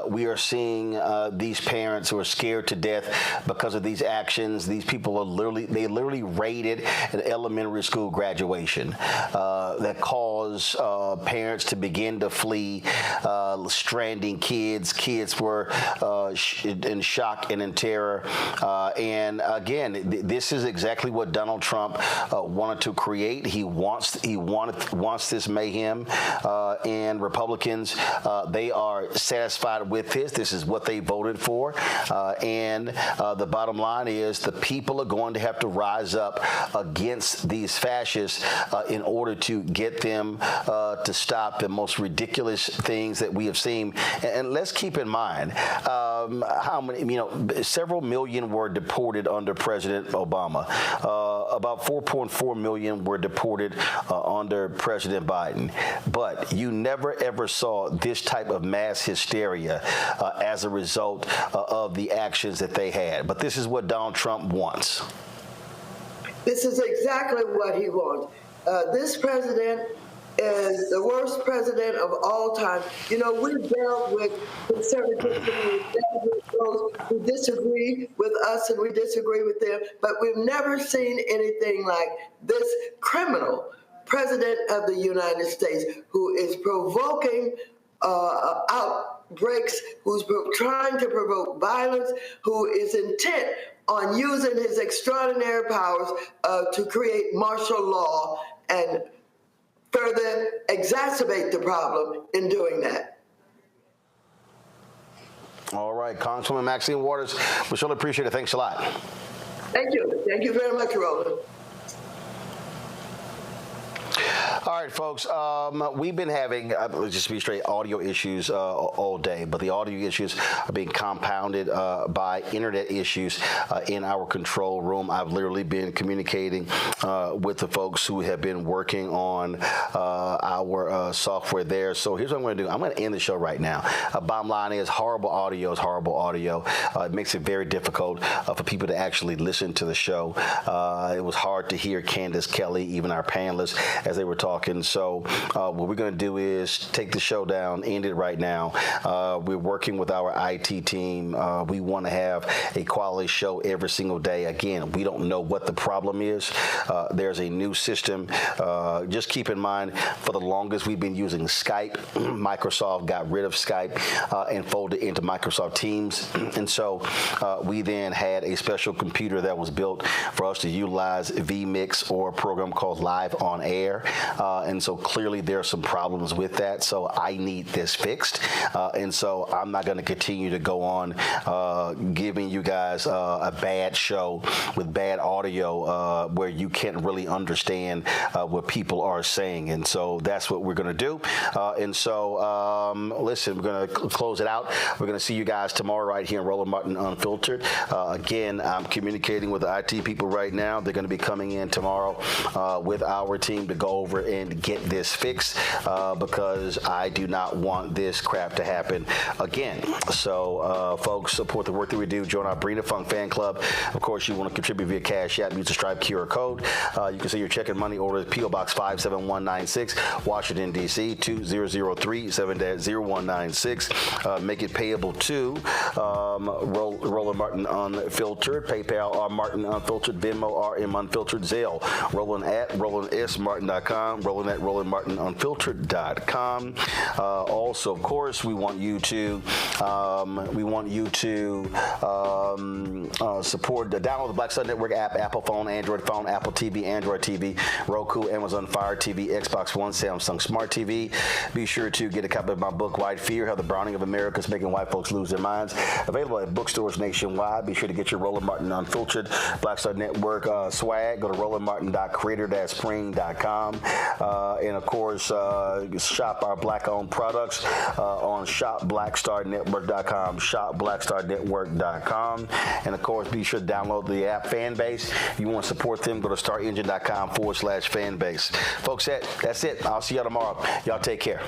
we are seeing these parents who are scared to death because of these actions. These people are literally raided an elementary school graduation that caused parents to begin to flee, stranding kids. Kids were in shock and in terror. And again, this is exactly what Donald Trump wanted to create. He wants this mayhem, and Republicans, they are satisfied with this. This is what they voted for, and the bottom line is the people are going to have to rise up against these fascists in order to get them to stop the most ridiculous things that we have seen. And let's keep in mind how many, several million were deported under President Obama. About 4.4 million were deported under President Biden. But you never, ever saw this type of mass hysteria as a result of the actions that they had. But this is what Donald Trump wants. This is exactly what he wants. This president is the worst president of all time. You know, we've dealt with conservatism, we've dealt with those who disagree with us and we disagree with them, but we've never seen anything like this criminal president of the United States who is provoking outbreaks, who's trying to provoke violence, who is intent on using his extraordinary powers to create martial law and further exacerbate the problem in doing that. All right, Congresswoman Maxine Waters, we surely appreciate it. Thanks a lot. Thank you. Thank you very much, Roland. All right, folks. We've been having, just to be straight, audio issues all day, but the audio issues are being compounded by internet issues in our control room. I've literally been communicating with the folks who have been working on our software there. So here's what I'm going to do. I'm going to end the show right now. Bottom line is horrible audio is horrible audio. It makes it very difficult for people to actually listen to the show. It was hard to hear Candace Kelley, even our panelists, as they were talking. So what we're going to do is take the show down, end it right now. We're working with our IT team. We want to have a quality show every single day. Again, we don't know what the problem is. There's a new system. Just keep in mind, for the longest we've been using Skype. Microsoft got rid of Skype and folded into Microsoft Teams. And so we then had a special computer that was built for us to utilize vMix or a program called Live on Air. And so clearly there are some problems with that. So I need this fixed. And so I'm not going to continue to go on giving you guys a bad show with bad audio where you can't really understand what people are saying. And so that's what we're going to do. And so listen, we're going to close it out. We're going to see you guys tomorrow right here in Roland Martin Unfiltered. Again, I'm communicating with the IT people right now. They're going to be coming in tomorrow with our team to go over and get this fixed because I do not want this crap to happen again. So, folks, support the work that we do. Join our Brina Funk fan club. Of course, you want to contribute via Cash App. Use the Stripe QR code. You can see your check and money order at P.O. Box 57196, Washington, D.C. 2003 7-0196. Make it payable to Roland Martin Unfiltered, PayPal R Martin Unfiltered, Venmo RM Unfiltered, Zelle Roland at RolandSMartin.com, Roland at RolandMartinUnfiltered.com. Also, of course, we want you to support download the Black Star Network app, Apple phone, Android phone, Apple TV, Android TV, Roku, Amazon Fire TV, Xbox One, Samsung Smart TV. Be sure to get a copy of my book, White Fear: How the Browning of America is Making White Folks Lose Their Minds. Available at bookstores nationwide. Be sure to get your Roland Martin Unfiltered Black Star Network swag. Go to rolandmartin.creator-spring.com. And of course, shop our black-owned products on shopblackstarnetwork.com, shopblackstarnetwork.com. And of course, be sure to download the app Fanbase. If you want to support them, go to starengine.com/fanbase. Folks, that's it. I'll see y'all tomorrow. Y'all take care.